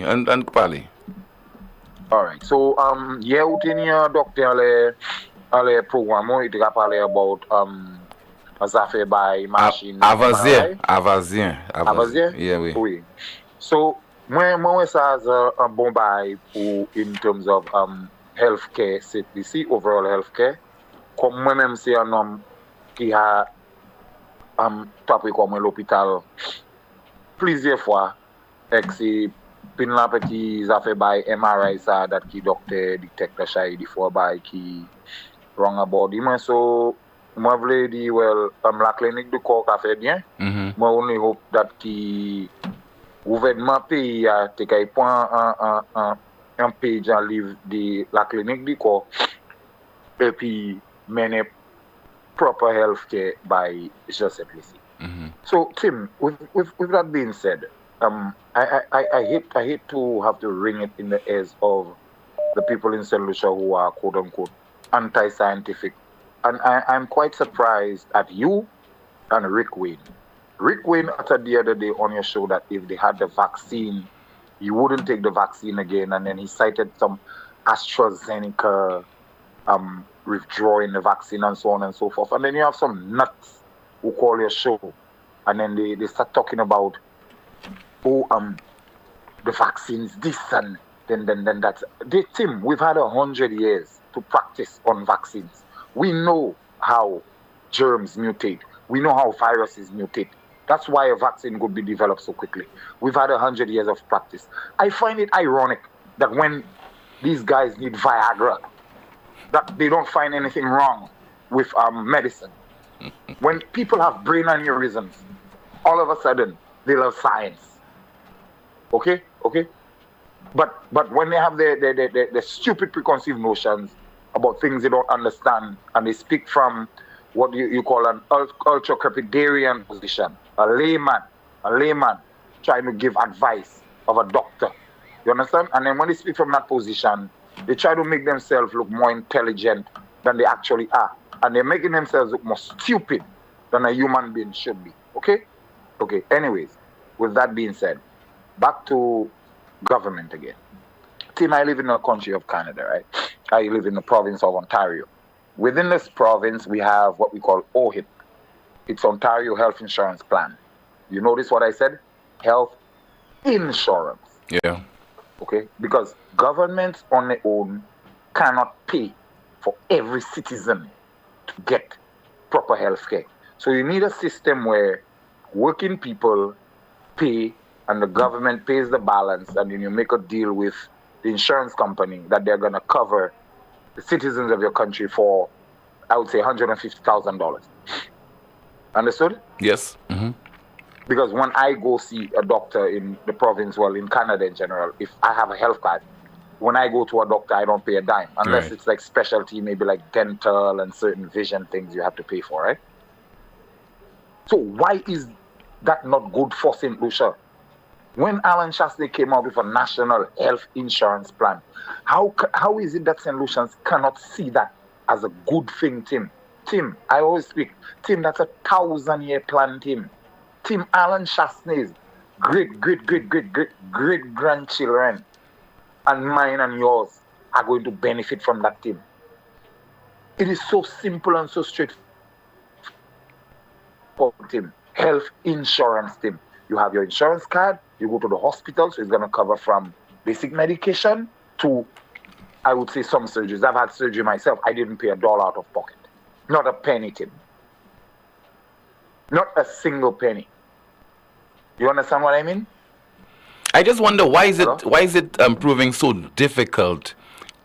and Pali. All right. So, yeah, your doctor ale program it parler about as affaire by machine. Avazien. Yeah, oui. So Moi, ça a un bon bail in terms of healthcare, c'est ici, overall healthcare. Comme moi-même, c'est un homme qui a tapé comme l'hôpital plusieurs fois. Et c'est pin la petit ça fait by MRI ça that qui docteur detector shy before by qui wrong about him. So moi voulais dire well la clinique de corps a fait bien. Moi only hope that qui gouvernement pays a te kay point un page en livre de la clinique du corps et puis mener proper health care by Joseph Lisi. So Tim, with that being said, I hate to have to ring it in the ears of the people in St. Lucia who are quote unquote anti-scientific, and I'm quite surprised at you and Rick Wayne. Rick Wayne uttered the other day on your show that if they had the vaccine, he wouldn't take the vaccine again, and then he cited some AstraZeneca withdrawing the vaccine and so on and so forth. And then you have some nuts who call your show, and then they start talking about the vaccines this and then that. Tim, we've had 100 years to practice on vaccines. We know how germs mutate. We know how viruses mutate. That's why a vaccine could be developed so quickly. We've had 100 years of practice. I find it ironic that when these guys need Viagra, that they don't find anything wrong with medicine. When people have brain aneurysms, all of a sudden they love science. Okay? But when they have the stupid preconceived notions about things they don't understand, and they speak from what you call an ultra-crepidarian position, a layman trying to give advice of a doctor. You understand? And then when they speak from that position, they try to make themselves look more intelligent than they actually are. And they're making themselves look more stupid than a human being should be. Okay? Anyways, with that being said, back to government again. Tim, I live in the country of Canada, right? I live in the province of Ontario. Within this province, we have what we call OHIP. It's Ontario Health Insurance Plan. You notice what I said? Health insurance. Yeah. Okay? Because governments on their own cannot pay for every citizen to get proper health care. So you need a system where working people pay and the government pays the balance, and then you make a deal with the insurance company that they're going to cover the citizens of your country for, I would say, $150,000. Understood? Yes. Because when I go see a doctor in the province, well, in Canada in general, if I have a health card, when I go to a doctor, I don't pay a dime. Unless it's like specialty, maybe like dental and certain vision things you have to pay for, right? So why is that not good for St. Lucia? When Alan Shastney came out with a national health insurance plan, how is it that St. Lucians cannot see that as a good thing, Tim? Tim, I always speak. Tim, that's 1,000-year plan, Tim. Tim, Alan Shastney's great-grandchildren and mine and yours are going to benefit from that, Tim. It is so simple and so straightforward, Tim. Health insurance, Tim. You have your insurance card, you go to the hospital, so it's going to cover from basic medication to, I would say, some surgeries. I've had surgery myself. I didn't pay $1 out of pocket. Not a penny, Tim. Not a single penny. You understand what I mean? I just wonder why is it proving so difficult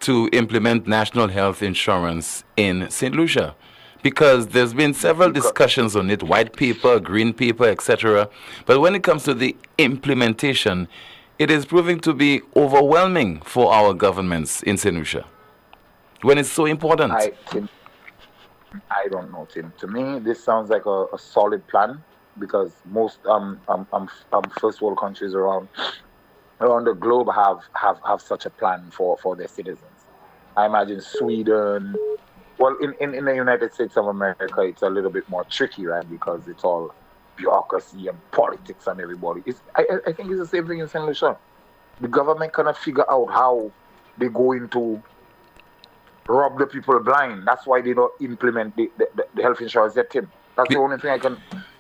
to implement national health insurance in St. Lucia? Because there's been several discussions on it, white paper, green paper, etc. But when it comes to the implementation, it is proving to be overwhelming for our governments in St. Lucia. When it's so important. I don't know, Tim. To me, this sounds like a solid plan, because most first world countries around the globe have such a plan for their citizens. I imagine Sweden. Well, in the United States of America, it's a little bit more tricky, right? Because it's all bureaucracy and politics and everybody. I think it's the same thing in St. Lucia. The government cannot figure out how they're going to rob the people blind. That's why they don't implement the health insurance yet, Tim. That's the only thing I can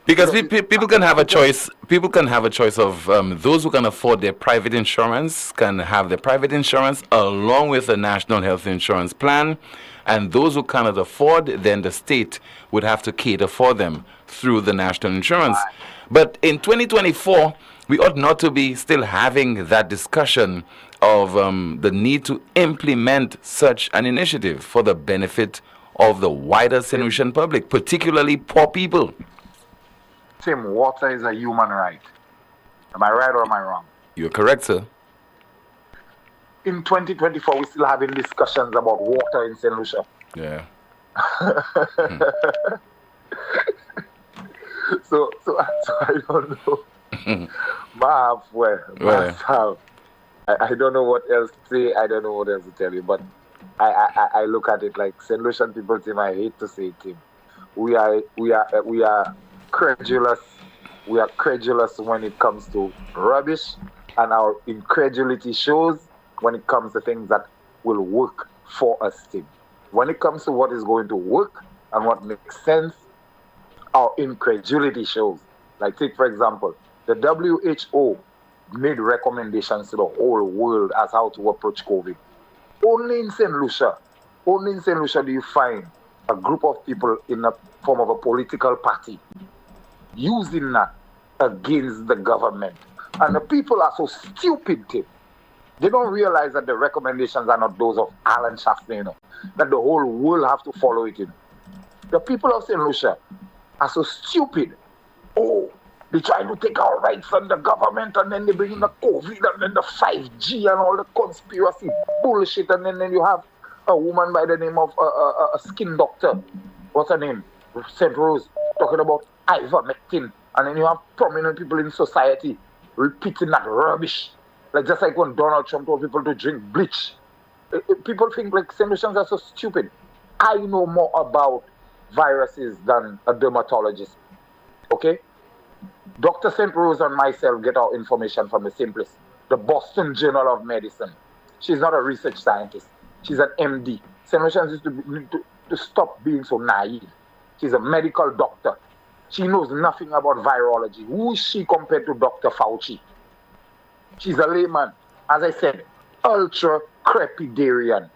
Because people can have a choice. People can have a choice of those who can afford their private insurance can have their private insurance along with a national health insurance plan, and those who cannot afford, then the state would have to cater for them through the national insurance. But in 2024, we ought not to be still having that discussion of the need to implement such an initiative for the benefit of the wider St. Lucian public, particularly poor people. Tim, water is a human right. Am I right or am I wrong? You're correct, sir. In 2024, we're still having discussions about water in St. Lucia. Yeah. So I don't know. I don't know what else to say. I don't know what else to tell you. But I look at it like St. Lucian people, Tim. I hate to say it, Tim. We are credulous. We are credulous when it comes to rubbish, and our incredulity shows when it comes to things that will work for us, Tim. When it comes to what is going to work and what makes sense, our incredulity shows. Like, take for example, the WHO made recommendations to the whole world as how to approach COVID. Only in St. Lucia do you find a group of people in the form of a political party using that against the government. And the people are so stupid, Tim. They don't realize that the recommendations are not those of Alan Shaftner, that the whole world have to follow it. The people of St. Lucia are so stupid. Oh, they try to take our rights from the government, and then they bring in the COVID, and then the 5G and all the conspiracy bullshit, and then you have a woman by the name of a skin doctor. What's her name? St. Rose, talking about ivermectin. And then you have prominent people in society repeating that rubbish. Like just like when Donald Trump told people to drink bleach. People think like St. Lucians are so stupid. I know more about viruses than a dermatologist. Okay? Dr. St. Rose and myself get our information from the same place. The Boston Journal of Medicine. She's not a research scientist. She's an MD. St. Lucians need to stop being so naive. She's a medical doctor. She knows nothing about virology. Who is she compared to Dr. Fauci? She's a layman. As I said, ultra crepidarian.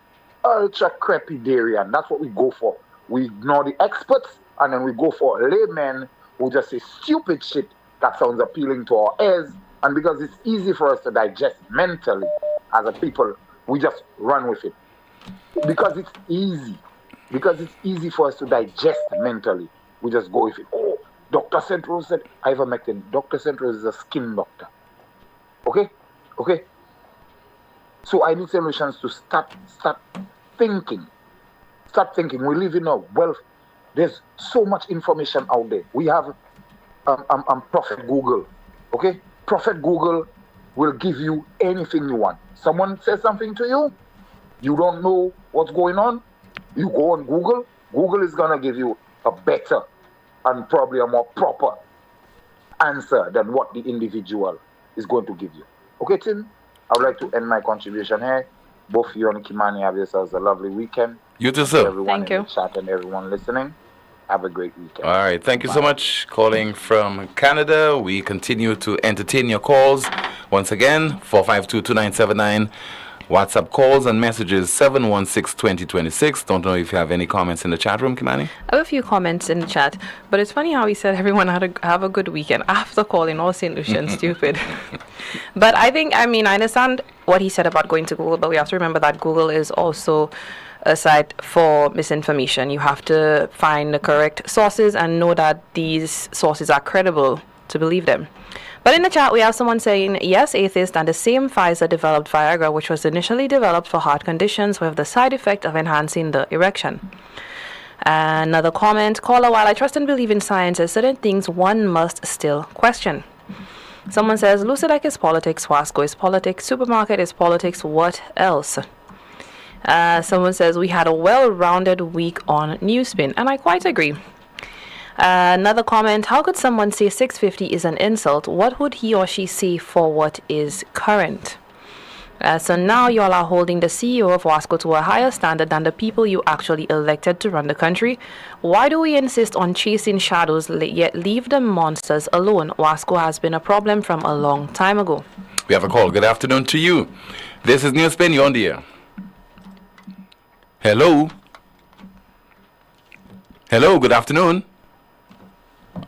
Ultra crepidarian. That's what we go for. We ignore the experts, and then we go for laymen who just say stupid shit that sounds appealing to our ears. And because it's easy for us to digest mentally as a people, we just run with it. Because it's easy. Because it's easy for us to digest mentally. We just go with it. Oh, Dr. St. Rose said ivermectin. Dr. St. Rose is a skin doctor. Okay? Okay? So I need St. Lucians to start thinking. Start thinking. We live in a wealth. There's so much information out there. We have Prophet Google. Okay? Prophet Google will give you anything you want. Someone says something to you, you don't know what's going on, you go on Google. Google is going to give you a better and probably a more proper answer than what the individual is going to give you. Okay, Tim? I would like to end my contribution here. Both you and Kimani have yourselves a lovely weekend. You too, sir. Everyone in the chat and everyone listening, have a great weekend. All right. Thank you so much. Calling from Canada. We continue to entertain your calls. Once again, 452-2979. WhatsApp calls and messages 716-2026. Don't know if you have any comments in the chat room, Kimani? I have a few comments in the chat, but it's funny how he said everyone had to have a good weekend after calling all St. Lucian stupid. But I understand what he said about going to Google, but we have to remember that Google is also a site for misinformation. You have to find the correct sources and know that these sources are credible to believe them. But in the chat, we have someone saying, yes, atheist, and the same Pfizer developed Viagra, which was initially developed for heart conditions with the side effect of enhancing the erection. Another comment, caller, while I trust and believe in science, there's certain things one must still question. Someone says, Lucidec is politics, Wasco is politics, supermarket is politics, what else? Someone says, we had a well-rounded week on NewsSpin, and I quite agree. Another comment, how could someone say 650 is an insult? What would he or she say for what is current? So now y'all are holding the CEO of Wasco to a higher standard than the people you actually elected to run the country. Why do we insist on chasing shadows yet leave the monsters alone? Wasco has been a problem from a long time ago. We have a call. Good afternoon to you. This is NewsSpin. You're on the air. Hello. Hello. Good afternoon.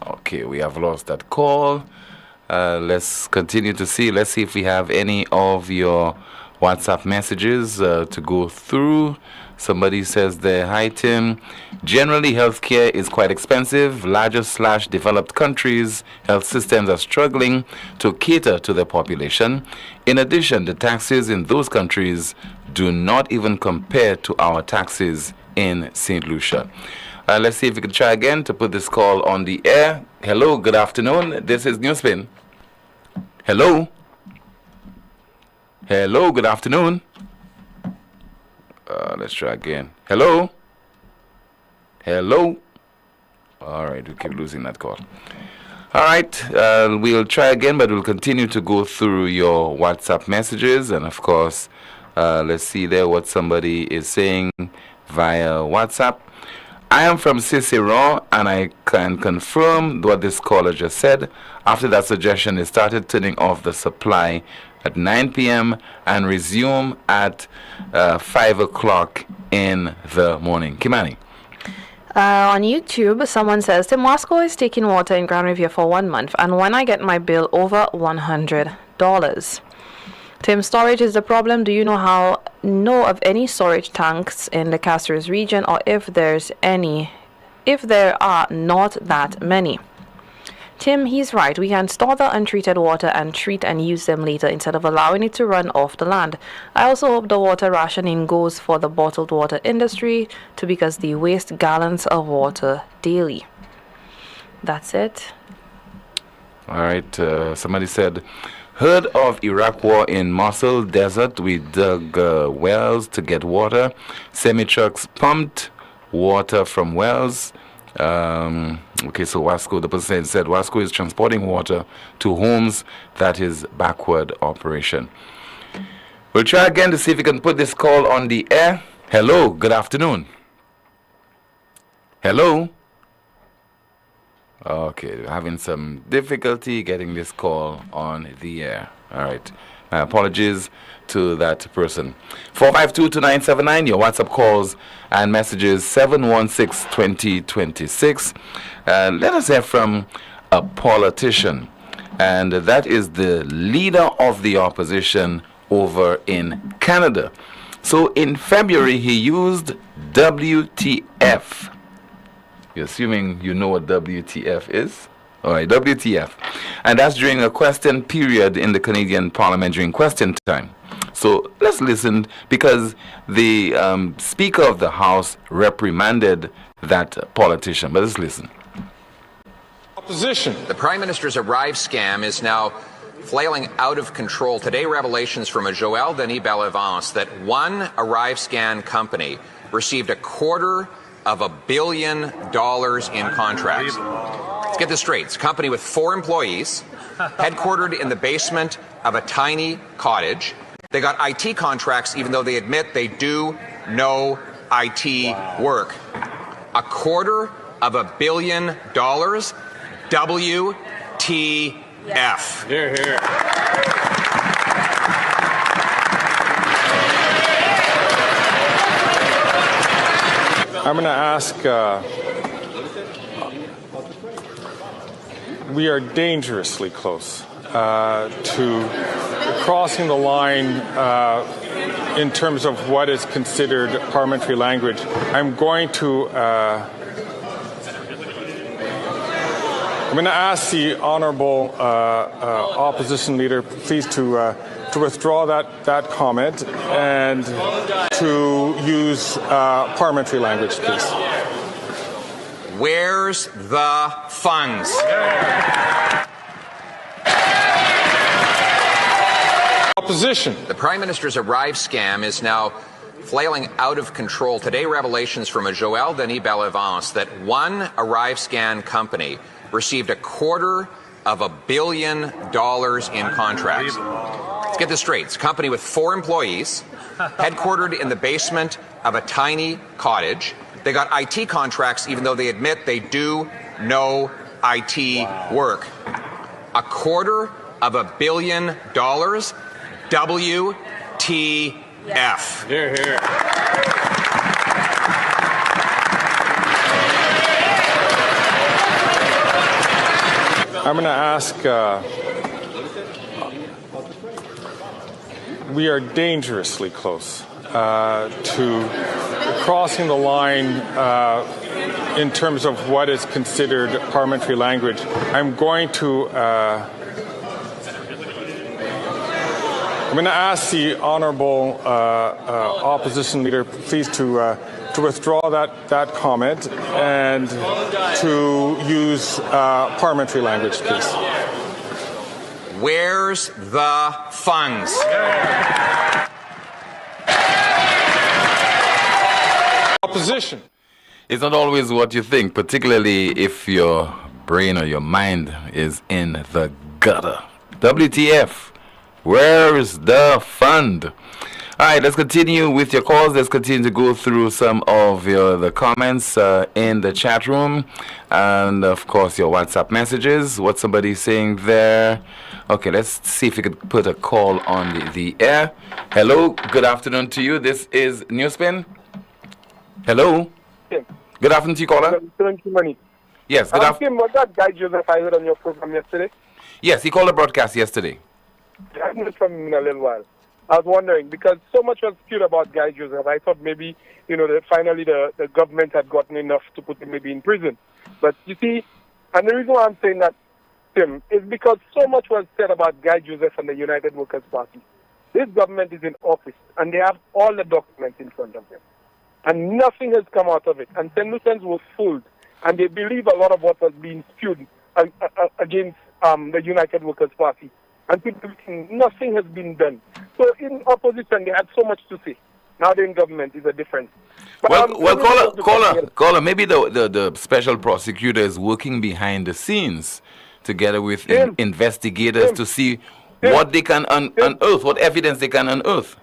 Okay, we have lost that call. Let's continue to see. Let's see if we have any of your WhatsApp messages to go through. Somebody says there, hi Tim. Generally, healthcare is quite expensive. Larger/developed countries' health systems are struggling to cater to their population. In addition, the taxes in those countries do not even compare to our taxes in St. Lucia. Let's see if we can try again to put this call on the air. Hello, good afternoon. This is NewsSpin. Hello. Hello, good afternoon. Let's try again. Hello. Hello. All right, we keep losing that call. All right, we'll try again, but we'll continue to go through your WhatsApp messages. And of course, let's see there what somebody is saying via WhatsApp. I am from Cicero, and I can confirm what this caller just said. After that suggestion, they started turning off the supply at 9 p.m. and resume at 5 o'clock in the morning. Kimani. On YouTube, someone says, Tim, Wasco is taking water in Grand Riviere for 1 month, and when I get my bill over $100. Tim, storage is the problem. Do you know of any storage tanks in the Castries region, or if there are not that many? Tim, he's right. We can store the untreated water and treat and use them later instead of allowing it to run off the land. I also hope the water rationing goes for the bottled water industry too, because they waste gallons of water daily. That's it. All right. Somebody said, heard of Iraq war in Mosul Desert. We dug wells to get water. Semi-trucks pumped water from wells. Okay, so Wasco, the person said Wasco is transporting water to homes. That is backward operation. We'll try again to see if we can put this call on the air. Hello, good afternoon. Hello. Okay, we're having some difficulty getting this call on the air. All right. My apologies to that person. 452-2979, your WhatsApp calls and messages 716-2026. Let us hear from a politician, and that is the leader of the opposition over in Canada. So in February, he used WTF. You're assuming you know what WTF is? All right, WTF. And that's during a question period in the Canadian Parliament during question time. So let's listen, because the Speaker of the House reprimanded that politician. But let's listen. Opposition. The Prime Minister's Arrive scam is now flailing out of control. Today, revelations from a Joël Denis Bellevance that one Arrive scan company received $250 million in contracts. Let's get this straight. It's a company with 4 employees, headquartered in the basement of a tiny cottage. They got IT contracts even though they admit they do no IT work. $250 million. WTF. Here, here. I'm going to ask, we are dangerously close to crossing the line in terms of what is considered parliamentary language. I'm going to ask the honourable opposition leader, please, to withdraw that comment and to use parliamentary language, please. Where's the funds? Opposition. The Prime Minister's Arrive scam is now flailing out of control. Today, revelations from a Joël Denis Bellevance that one Arrive scan company received $250 million in contracts. Let's get this straight. It's a company with 4 employees, headquartered in the basement of a tiny cottage. They got IT contracts, even though they admit they do no IT work. $250 million. WTF. Here, here. I'm going to ask, we are dangerously close to crossing the line in terms of what is considered parliamentary language. I'm going to ask the honourable opposition leader, please, to withdraw that comment and to use parliamentary language, please. Where's the funds? Opposition. It's not always what you think, particularly if your brain or your mind is in the gutter. WTF? Where's the fund? All right, let's continue with your calls. Let's continue to go through some of the comments in the chat room. And, of course, your WhatsApp messages. What somebody's saying there. Okay, let's see if we could put a call on the air. Hello, good afternoon to you. This is NewsSpin. Hello. Tim. Good afternoon to you, caller. Yes, good afternoon. Tim, was that Guy Joseph I heard on your program yesterday? Yes, he called a broadcast yesterday. I haven't heard from him in a little while. I was wondering, because so much was spewed about Guy Joseph, I thought maybe, that finally the government had gotten enough to put him maybe in prison. But you see, and the reason why I'm saying that, Tim, is because so much was said about Guy Joseph and the United Workers' Party. This government is in office, and they have all the documents in front of them. And nothing has come out of it. And St. Lucians was fooled, and they believe a lot of what was being spewed against the United Workers' Party. And people think nothing has been done. So in opposition, they had so much to say. Now they're in government is a difference. But, caller, maybe the special prosecutor is working behind the scenes together with investigators to see what they can unearth, what evidence they can unearth.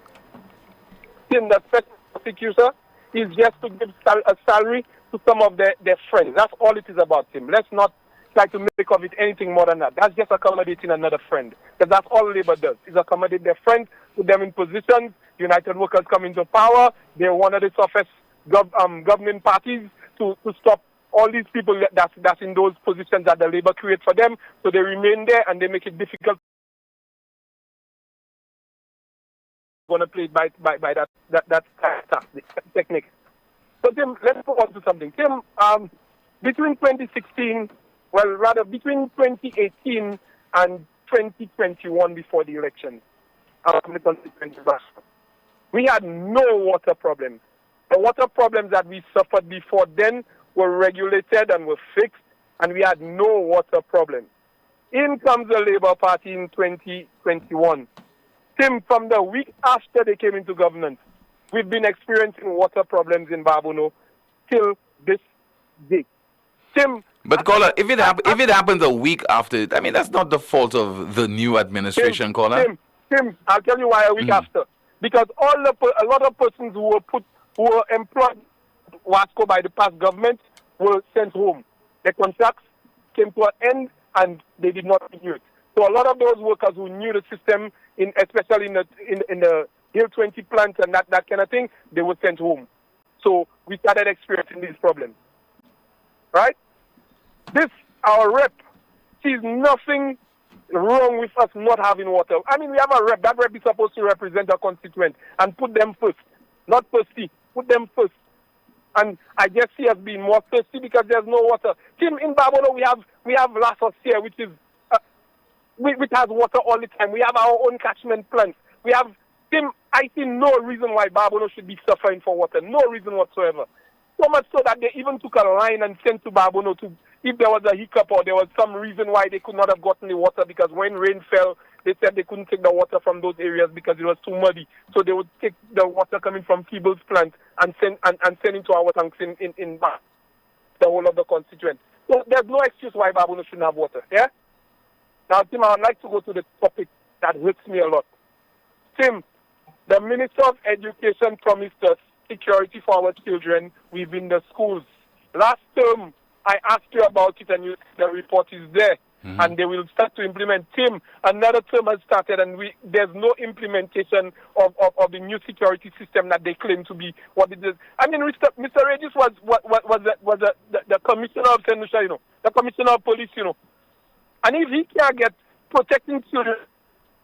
Tim, the special prosecutor is just to give a salary to some of their friends. That's all it is about, Tim. Let's not try to make of it anything more than that. That's just accommodating another friend. Because that's all Labour does, is accommodate their friends, put them in positions. United Workers come into power. They're one of the toughest governing parties to stop all these people that's in those positions that the Labour create for them. So they remain there and they make it difficult. Going to play by that technique. So Tim, let's go on to something. Tim, between 2016, between 2018 and 2021 before the election, we had no water problems. The water problems that we suffered before then were regulated and were fixed, and we had no water problems. In comes the Labour Party in 2021. Tim, from the week after they came into government, we've been experiencing water problems in Barbuno till this day. Tim, but caller, if it happens a week after, I mean, that's not the fault of the new administration, caller. Tim, I'll tell you why a week after. Because a lot of persons who were employed at Wasco by the past government were sent home. Their contracts came to an end and they did not renew it. So a lot of those workers who knew the system, especially in the Hill 20 plants and that kind of thing, they were sent home. So we started experiencing these problems. Right? Our rep, sees nothing wrong with us not having water. I mean, we have a rep. That rep is supposed to represent our constituent and put them first. Not thirsty. Put them first. And I guess he has been more thirsty because there's no water. Tim, in Barbuno, we have Lassos here, which has water all the time. We have our own catchment plants. We have, Tim, I see no reason why Barbuno should be suffering for water. No reason whatsoever. So much so that they even took a line and sent to Barbuno to, if there was a hiccup or there was some reason why they could not have gotten the water, because when rain fell, they said they couldn't take the water from those areas because it was too muddy. So they would take the water coming from Feeble's plant and send into our tanks in the whole of the constituent. So there's no excuse why Barbuno shouldn't have water. Yeah? Now, Tim, I would like to go to the topic that hurts me a lot. Tim, the Minister of Education promised us security for our children within the schools. Last term, I asked you about it, and the report is there. And they will start to implement. Tim, another term has started, and there's no implementation of the new security system that they claim to be what it is. I mean, Mr. Regis was the commissioner of St. Lucia, the commissioner of police, And if he can't get protecting children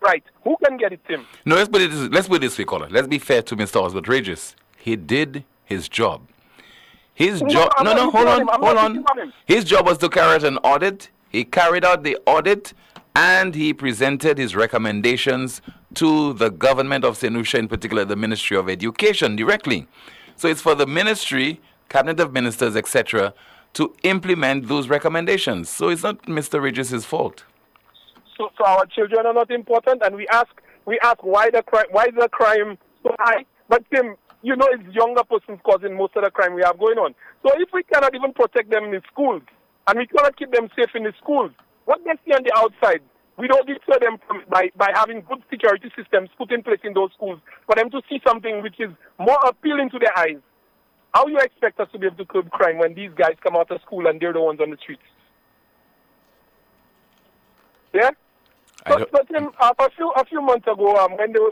right, who can get it, Tim? No, let's put it this way, caller. Let's be fair to Mr. Osbert Regis. He did his job. His job. No, hold on. His job was to carry out an audit. He carried out the audit, and he presented his recommendations to the government of St. Lucia, in particular the Ministry of Education, directly. So it's for the ministry, cabinet of ministers, etc., to implement those recommendations. So it's not Mr. Regis's fault. So our children are not important, and we ask why is the crime so high? But Tim, it's younger persons causing most of the crime we have going on. So if we cannot even protect them in the schools, and we cannot keep them safe in the schools, what they see on the outside, we don't deter them by having good security systems put in place in those schools for them to see something which is more appealing to their eyes. How you expect us to be able to curb crime when these guys come out of school and they're the ones on the streets? Yeah? But a few months ago,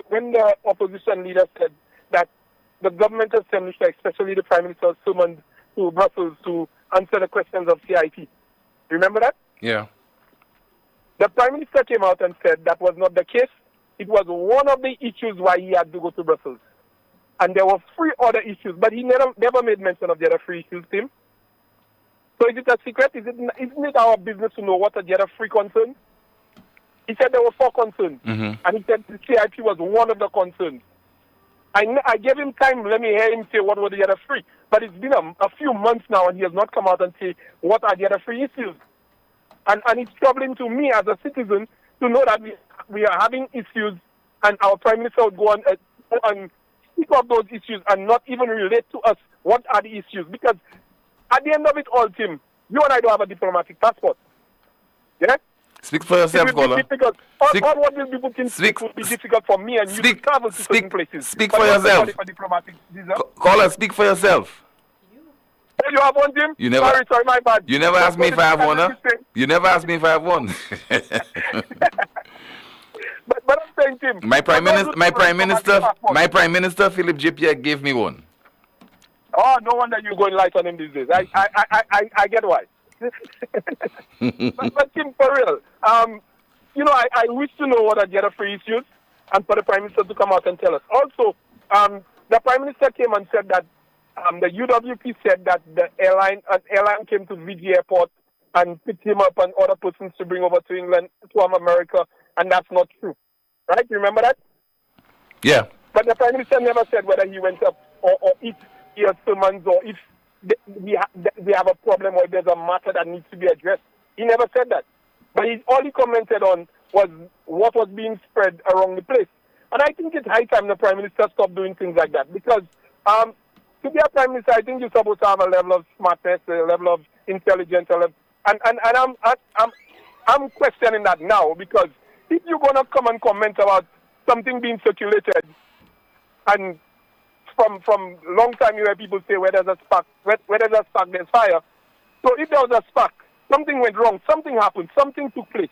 when the opposition leader said that the government of St. Lucia, especially the Prime Minister, summoned to Brussels to answer the questions of CIP. Remember that? Yeah. The Prime Minister came out and said that was not the case. It was one of the issues why he had to go to Brussels. And there were 3 other issues, but he never made mention of the other 3 issues, Tim. So is it a secret? Isn't it our business to know what are the other 3 concerns? He said there were 4 concerns. And he said the CIP was one of the concerns. I gave him time. Let me hear him say what were the other 3. But it's been a few months now, and he has not come out and say what are the other 3 issues. And it's troubling to me as a citizen to know that we are having issues, and our Prime Minister would go on and speak of those issues and not even relate to us what are the issues. Because at the end of it all, Tim, you and I don't have a diplomatic passport. Yeah? Speak for yourself, caller. All what will be put in will be difficult for me and you to travel to certain places. Speak for yourself. Caller, speak for yourself. Oh, you have one, Tim? You never, sorry, my bad. You never asked me if I have one, huh? You never asked me if I have one. but I'm saying, Tim. My Prime Minister, Philip J.P. gave me one. Oh, no wonder you're going light on him these days. I get why. but Tim, for real, I wish to know what are the other 3 issues, and for the Prime Minister to come out and tell us. Also, the Prime Minister came and said that the UWP said that an airline came to VG Airport and picked him up and other persons to bring over to England, to America, and that's not true. Right? Remember that? Yeah. But the Prime Minister never said whether he went up or if he has summons or if we have a problem or there's a matter that needs to be addressed. He never said that. But all he commented on was what was being spread around the place. And I think it's high time the Prime Minister stopped doing things like that. Because to be a Prime Minister, I think you're supposed to have a level of smartness, a level of intelligence. And I'm questioning that now, because if you're going to come and comment about something being circulated, and from long time you hear people say where there's a spark, there's fire. So if there was a spark, something went wrong, something happened, something took place.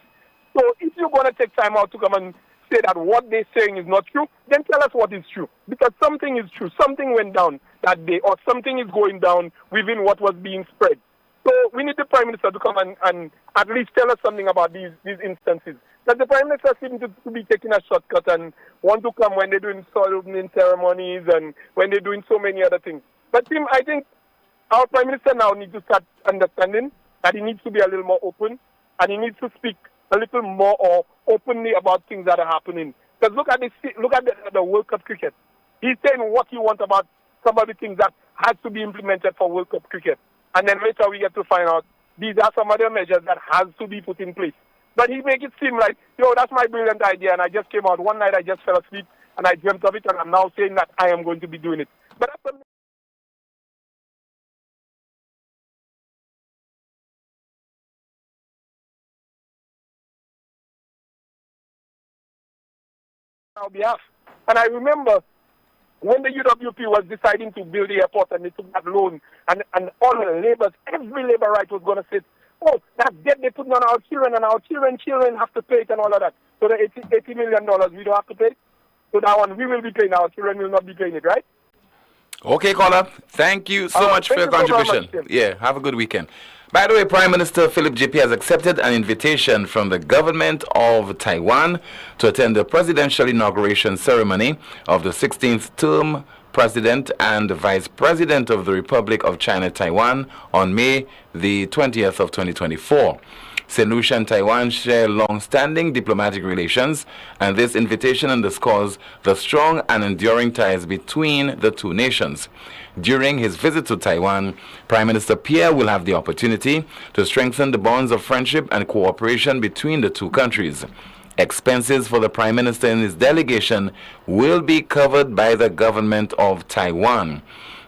So if you're going to take time out to come and say that what they're saying is not true, then tell us what is true. Because something is true, something went down that day, or something is going down within what was being spread. So we need the Prime Minister to come and at least tell us something about these instances. That the Prime Minister seems to be taking a shortcut and want to come when they're doing solemn ceremonies and when they're doing so many other things. But Tim, I think our Prime Minister now needs to start understanding that he needs to be a little more open, and he needs to speak a little more or openly about things that are happening. Because look at the World Cup cricket. He's saying what he wants about some of the things that has to be implemented for World Cup cricket. And then later we get to find out these are some other measures that has to be put in place. But he make it seem like, that's my brilliant idea, and I just came out one night, I just fell asleep, and I dreamt of it, and I'm now saying that I am going to be doing it. But that's on our behalf. And I remember when the UWP was deciding to build the airport and they took that loan, and all the laborers, every labor right was going to say, oh, that debt they put on our children, and our children have to pay it and all of that. So the $80 million we don't have to pay. So that one we will be paying, our children will not be paying it, right? Okay, caller. Thank you so much for your contribution. Yeah, have a good weekend. By the way, Prime Minister Philip JP has accepted an invitation from the government of Taiwan to attend the presidential inauguration ceremony of the 16th term President and Vice President of the Republic of China, Taiwan, on May the 20th of 2024. St. Lucia and Taiwan share long-standing diplomatic relations, and this invitation underscores the strong and enduring ties between the two nations. During his visit to Taiwan, Prime Minister Pierre will have the opportunity to strengthen the bonds of friendship and cooperation between the two countries. Expenses for the Prime Minister and his delegation will be covered by the government of Taiwan.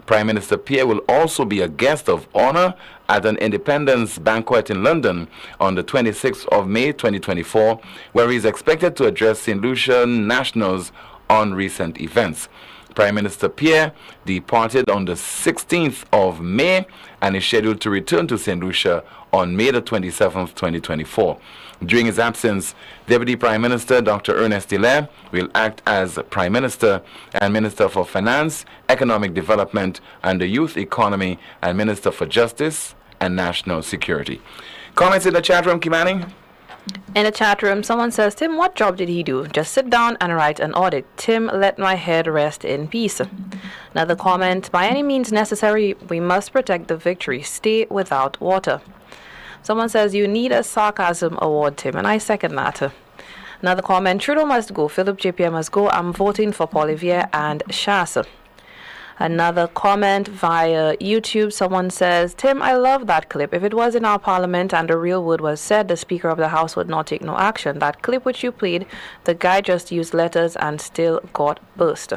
Prime Minister Pierre will also be a guest of honor at an independence banquet in London on the 26th of May 2024, where he is expected to address St. Lucia nationals on recent events. Prime Minister Pierre departed on the 16th of May and is scheduled to return to St. Lucia on May the 27th, 2024. During his absence, Deputy Prime Minister Dr. Ernest Hilaire will act as Prime Minister and Minister for Finance, Economic Development and the Youth Economy, and Minister for Justice and National Security. Comments in the chat room, Kimani? In the chat room, someone says, Tim, what job did he do? Just sit down and write an audit. Tim, let my head rest in peace. Another comment, by any means necessary, we must protect the victory. Stay without water. Someone says, you need a sarcasm award, Tim, and I second that. Another comment, Trudeau must go, Philip JP must go, I'm voting for Poleon and Chasse. Another comment via YouTube, someone says, Tim, I love that clip. If it was in our parliament and the real word was said, the Speaker of the House would not take no action. That clip which you played, the guy just used letters and still got burst.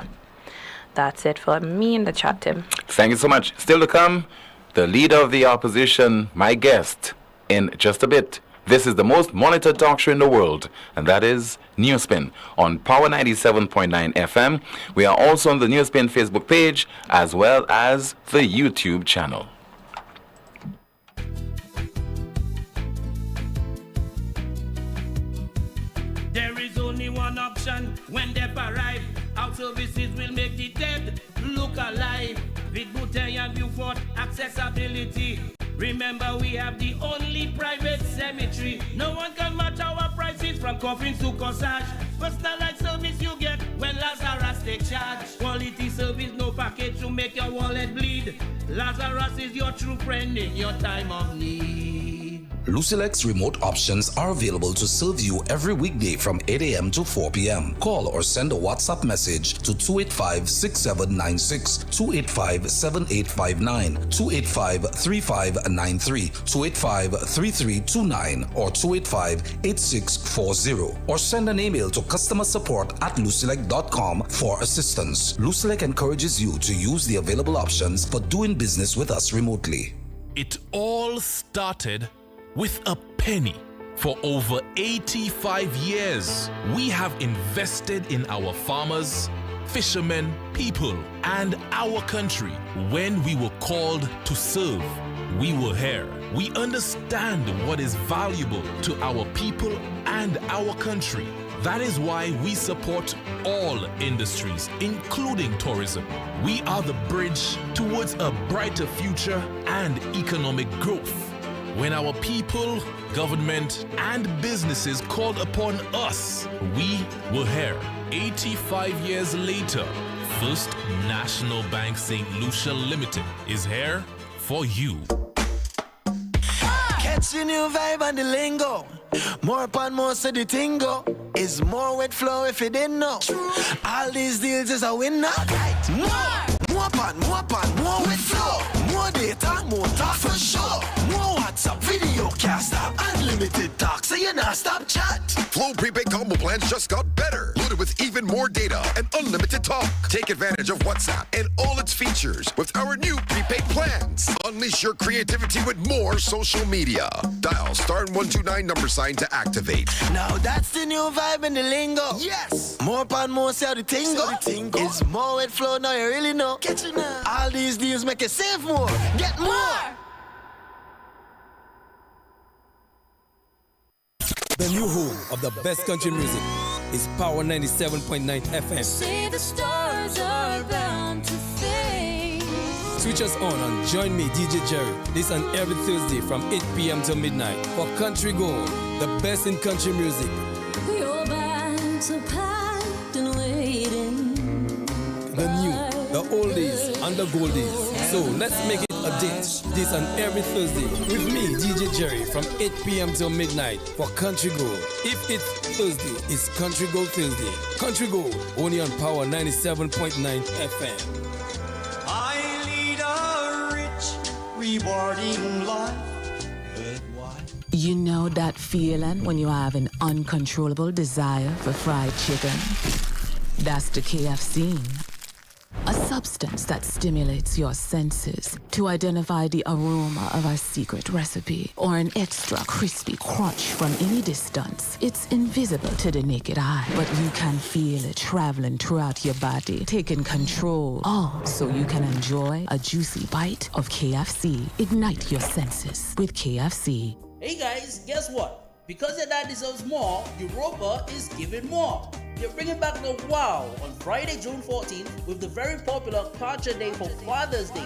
That's it for me in the chat, Tim. Thank you so much. Still to come, the leader of the opposition, my guest, in just a bit. This is the most monitored talk show in the world, and that is NewsSpin on Power 97.9 FM. We are also on the NewsSpin Facebook page as well as the YouTube channel. There is only one option when they arrive. Our services will make the dead look alive. With Bouteille and Beaufort accessibility. Remember, we have the only private cemetery. No one can match our prices from coffins to corsage. Personalized service you get when Lazarus take charge. Quality service, no package to make your wallet bleed. Lazarus is your true friend in your time of need. Lucilex remote options are available to serve you every weekday from 8 a.m. to 4 p.m. Call or send a WhatsApp message to 285-6796, 285-7859, 285-3593, 285-3329, or 285-8640. Or send an email to customersupport@lucilec.com for assistance. Lucilec encourages you to use the available options for doing business with us remotely. It all started with a penny. For over 85 years, we have invested in our farmers, fishermen, people, and our country. When we were called to serve, we were here. We understand what is valuable to our people and our country. That is why we support all industries, including tourism. We are the bridge towards a brighter future and economic growth. When our people, government, and businesses called upon us, we were here. 85 years later, First National Bank St. Lucia Limited is here for you. Catch the new vibe and the lingo. More upon more, so the tingo is more wet flow if you didn't know. All these deals is a winner. More upon more wet flow. more data, more talk for sure. More WhatsApp, video, can't stop. Unlimited talk, so you not stop chat. Flow prepaid combo plans just got better. Loaded with even more data and unlimited talk. Take advantage of WhatsApp and all its features with our new prepaid plans. Unleash your creativity with more social media. Dial *129 to activate. Now that's the new vibe in the lingo. Yes. More pan more, see how the thing go. It's more with flow, now you really know. Get you now. All these deals make you save more. Get more. The new home of the best country music is Power 97.9 FM. Say the stars are bound to fade. Switch us on Join Me, DJ Jerry, this and every Thursday from 8 p.m. till midnight for Country Gold, the best in country music. Your bags are packed and waiting. The new, the oldies, and the goldies. So let's make it a date, this and every Thursday with me, DJ Jerry, from 8 p.m. till midnight for Country Gold. If it's Thursday, it's Country Gold Thursday. Country Gold, only on Power 97.9 FM. I lead a rich, rewarding life. But why? You know that feeling when you have an uncontrollable desire for fried chicken? That's the KFC. A substance that stimulates your senses to identify the aroma of our secret recipe or an extra crispy crunch from any distance. It's invisible to the naked eye, but you can feel it traveling throughout your body, taking control. All so you can enjoy a juicy bite of KFC. Ignite your senses with KFC. Hey guys, guess what? Because your dad deserves more, Europa is giving more. They're bringing back the wow on Friday, June 14th with the very popular Culture Day for Father's Day.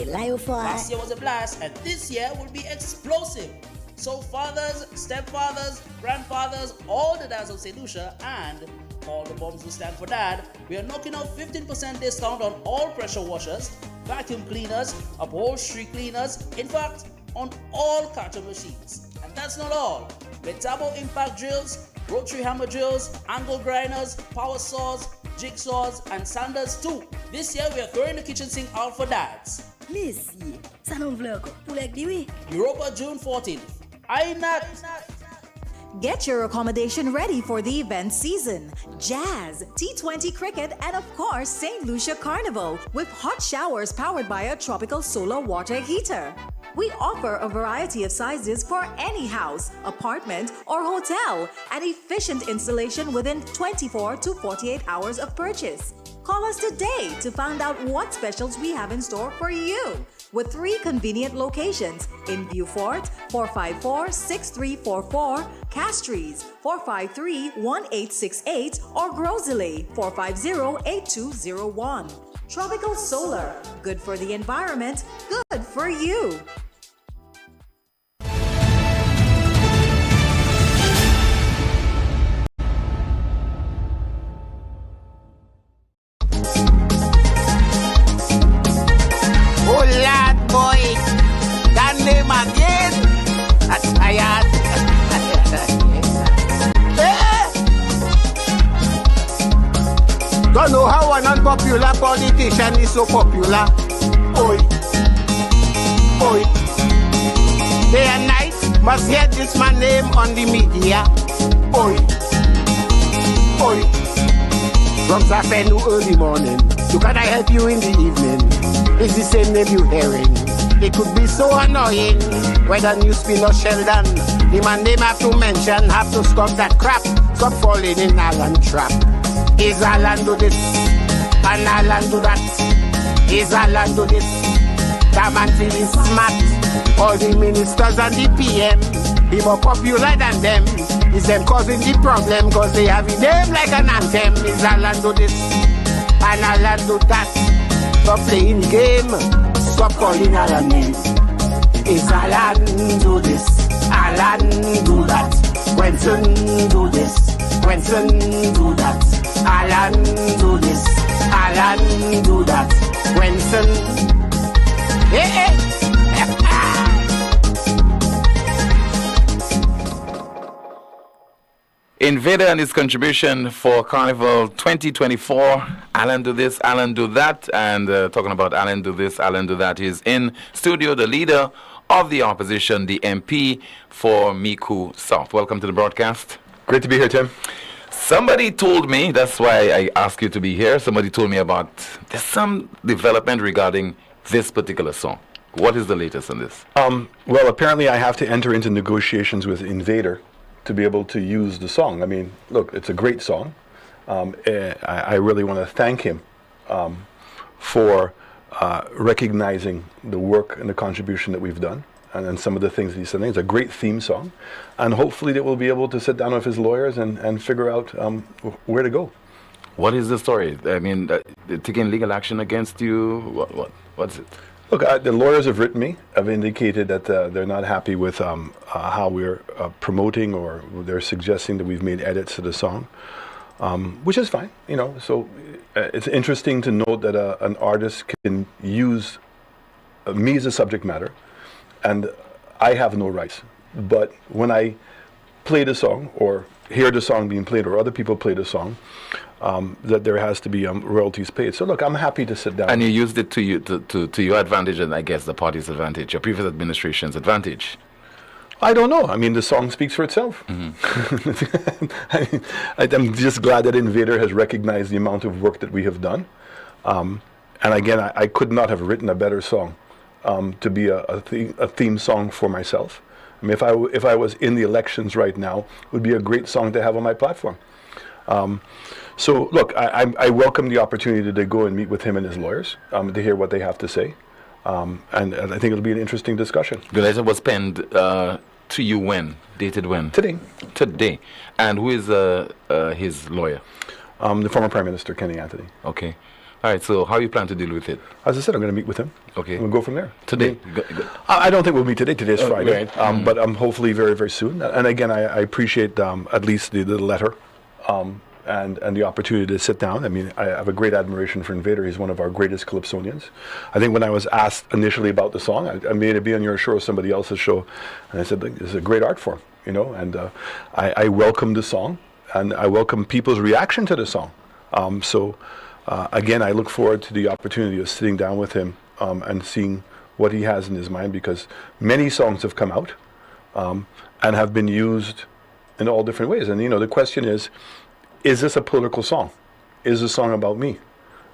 Last year was a blast and this year will be explosive. So fathers, stepfathers, grandfathers, all the dads of St. Lucia and all the moms who stand for dad, we are knocking out 15% discount on all pressure washers, vacuum cleaners, upholstery cleaners, in fact, on all carton machines. And that's not all. With turbo impact drills, rotary hammer drills, angle grinders, power saws, jigsaws, and sanders too. This year we are throwing the kitchen sink out for dads. Monsieur, ça non vle encore. Pour like the way. Europa June 14th. I not. Get your accommodation ready for the event season. Jazz, T20 cricket, and of course, St. Lucia Carnival with hot showers powered by a tropical solar water heater. We offer a variety of sizes for any house, apartment, or hotel, and efficient installation within 24 to 48 hours of purchase. Call us today to find out what specials we have in store for you. With 3 convenient locations in Beaufort, 454-6344, Castries, 453-1868, or Grosley, 450-8201. Tropical Solar, good for the environment, good for you. Oh lad boy, that name again, that's tired. Don't know how an unpopular politician is so popular. Oi, oi. Day and night must hear this man name on the media. Oi, oi. From afternoon early morning to can I help you in the evening? It's the same name you hearing. It could be so annoying. Whether NewsSpin or Sheldon, the man name have to mention, have to stop that crap. Stop falling in Alan trap. Is Alan do this? And Alan do that? Is Alan do this? That man feel is smart. All the ministers and the PM, he more popular than them. Is them causing the problem cause they have a name like an anthem. Is Alan do this? And Alan do that? Stop playing the game. Stop calling Alan names. Is Alan do this? Alan do that? Wenson do this? Wenson do that? Alan do this? Alan do that? Wenson. Hey, hey. Invader and his contribution for Carnival 2024. Alan do this, Alan do that. And talking about Alan do this, Alan do that, he's in studio, the leader of the opposition, the MP for Micoud South. Welcome to the broadcast. Great to be here, Tim. Somebody told me, that's why I asked you to be here, somebody told me about there's some development regarding this particular song. What is the latest on this? Well, apparently I have to enter into negotiations with Invader to be able to use the song. I mean, look, it's a great song. I really want to thank him for recognizing the work and the contribution that we've done. And some of the things that he said. It's a great theme song. And hopefully that we'll be able to sit down with his lawyers and figure out where to go. What is the story? I mean, taking legal action against you? What's it? Look, the lawyers have written me, have indicated that they're not happy with how we're promoting, or they're suggesting that we've made edits to the song, which is fine, you know. So it's interesting to note that an artist can use me as a subject matter, and I have no rights. But when I play the song, or hear the song being played, or other people play the song, that there has to be royalties paid. So look, I'm happy to sit down. And you used it to your advantage, and I guess the party's advantage, your previous administration's advantage. I don't know. I mean, the song speaks for itself. I'm just glad that Invader has recognized the amount of work that we have done. And again, I could not have written a better song to be a theme song for myself. I mean, if I was in the elections right now, it would be a great song to have on my platform. So look, I welcome the opportunity to go and meet with him and his lawyers to hear what they have to say. And I think it'll be an interesting discussion. The letter was penned to you when? Dated when? Today. Today. And who is his lawyer? The former Prime Minister, Kenny Anthony. Okay. All right, so how you plan to deal with it? As I said, I'm going to meet with him. Okay. We'll go from there. Today? I don't think we'll meet today. Today's Friday. Right. But hopefully very, very soon. And again, I appreciate at least the letter and the opportunity to sit down. I mean, I have a great admiration for Invader. He's one of our greatest calypsonians. I think when I was asked initially about the song, I made it be on your show or somebody else's show, and I said, this is a great art form, you know, and I welcome the song, and I welcome people's reaction to the song. Again, I look forward to the opportunity of sitting down with him and seeing what he has in his mind, because many songs have come out and have been used in all different ways. And, you know, the question is this a political song? Is the song about me?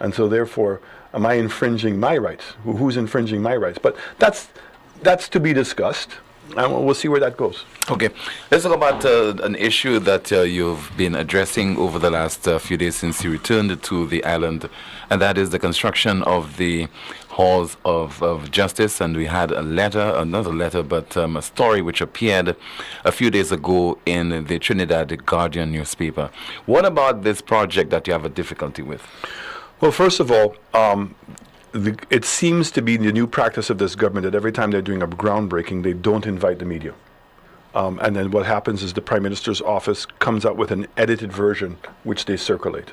And so therefore, am I infringing my rights? Who's infringing my rights? But that's to be discussed, and we'll see where that goes. Okay, let's talk about an issue that you've been addressing over the last few days since you returned to the island, and that is the construction of the halls of justice. And we had a story which appeared a few days ago in the Trinidad Guardian newspaper. What about this project that you have a difficulty with? Well, first of all, it seems to be the new practice of this government that every time they're doing a groundbreaking, they don't invite the media. And then what happens is the Prime Minister's office comes out with an edited version, which they circulate.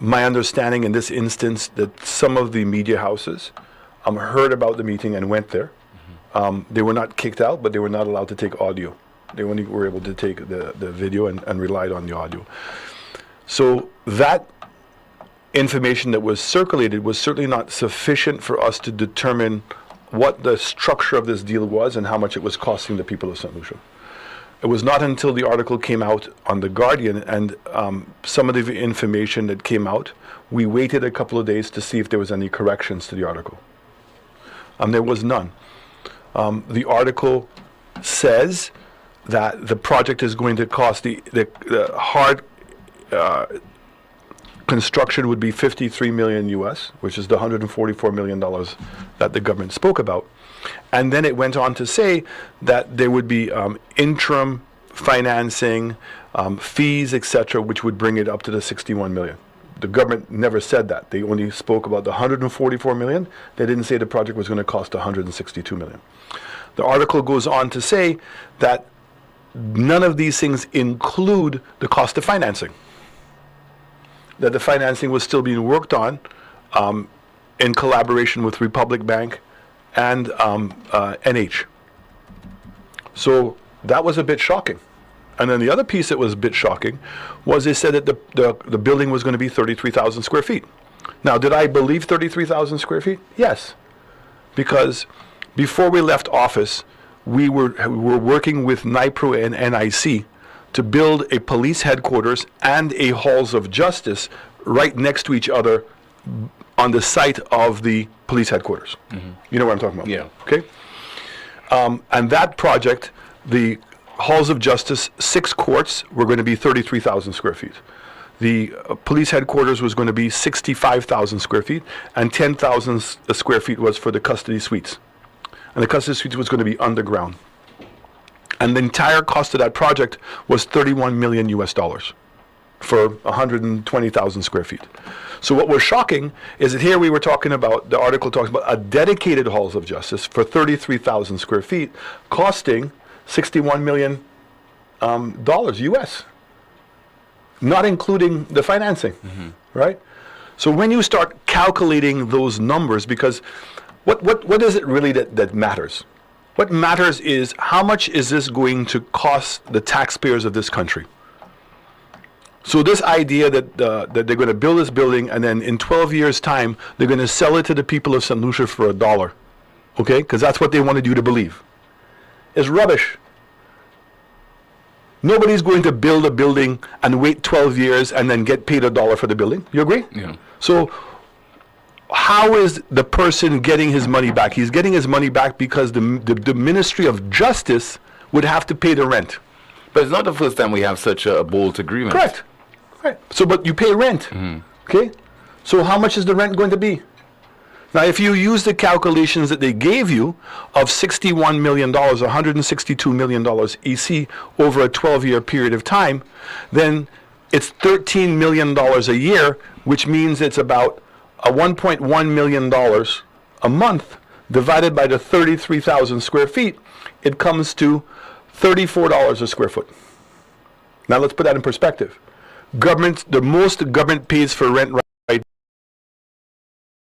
My understanding in this instance that some of the media houses heard about the meeting and went there. They were not kicked out, but they were not allowed to take audio. They only were able to take the video and relied on the audio. So that information that was circulated was certainly not sufficient for us to determine what the structure of this deal was and how much it was costing the people of St. Lucia. It was not until the article came out on The Guardian and some of the information that came out, we waited a couple of days to see if there was any corrections to the article. There was none. The article says that the project is going to cost the hard construction would be $53 million US, which is the $144 million that the government spoke about. And then it went on to say that there would be interim financing, fees, etc., which would bring it up to the $61 million. The government never said that. They only spoke about the $144 million. They didn't say the project was going to cost $162 million. The article goes on to say that none of these things include the cost of financing. That the financing was still being worked on in collaboration with Republic Bank and NH. So that was a bit shocking. And then the other piece that was a bit shocking was they said that the building was going to be 33,000 square feet. Now, did I believe 33,000 square feet? Yes. Because before we left office, we were working with NIPRO and NIC to build a police headquarters and a halls of justice right next to each other on the site of the police headquarters. You know what I'm talking about? Yeah. Okay. And that project, the halls of justice, 6 courts were going to be 33,000 square feet. The police headquarters was going to be 65,000 square feet, and 10,000 square feet was for the custody suites. And the custody suites was going to be underground. And the entire cost of that project was $31 million US for 120,000 square feet. So what was shocking is that here we were talking about, the article talks about a dedicated halls of justice for 33,000 square feet costing $61 million US, not including the financing, right? So when you start calculating those numbers, because what is it really that matters? What matters is how much is this going to cost the taxpayers of this country? So this idea that they're going to build this building and then in 12 years' time they're going to sell it to the people of St. Lucia for $1, okay? Because that's what they wanted you to believe. Is rubbish. Nobody's going to build a building and wait 12 years and then get paid $1 for the building. You agree? Yeah. So how is the person getting his money back? He's getting his money back because the Ministry of Justice would have to pay the rent. But it's not the first time we have such a bold agreement. Correct. Right. So, but you pay rent. Okay? So how much is the rent going to be? Now, if you use the calculations that they gave you of $61 million, $162 million EC over a 12-year period of time, then it's $13 million a year, which means it's about $1.1 million a month divided by the 33,000 square feet. It comes to $34 a square foot. Now let's put that in perspective. The most the government pays for rent right,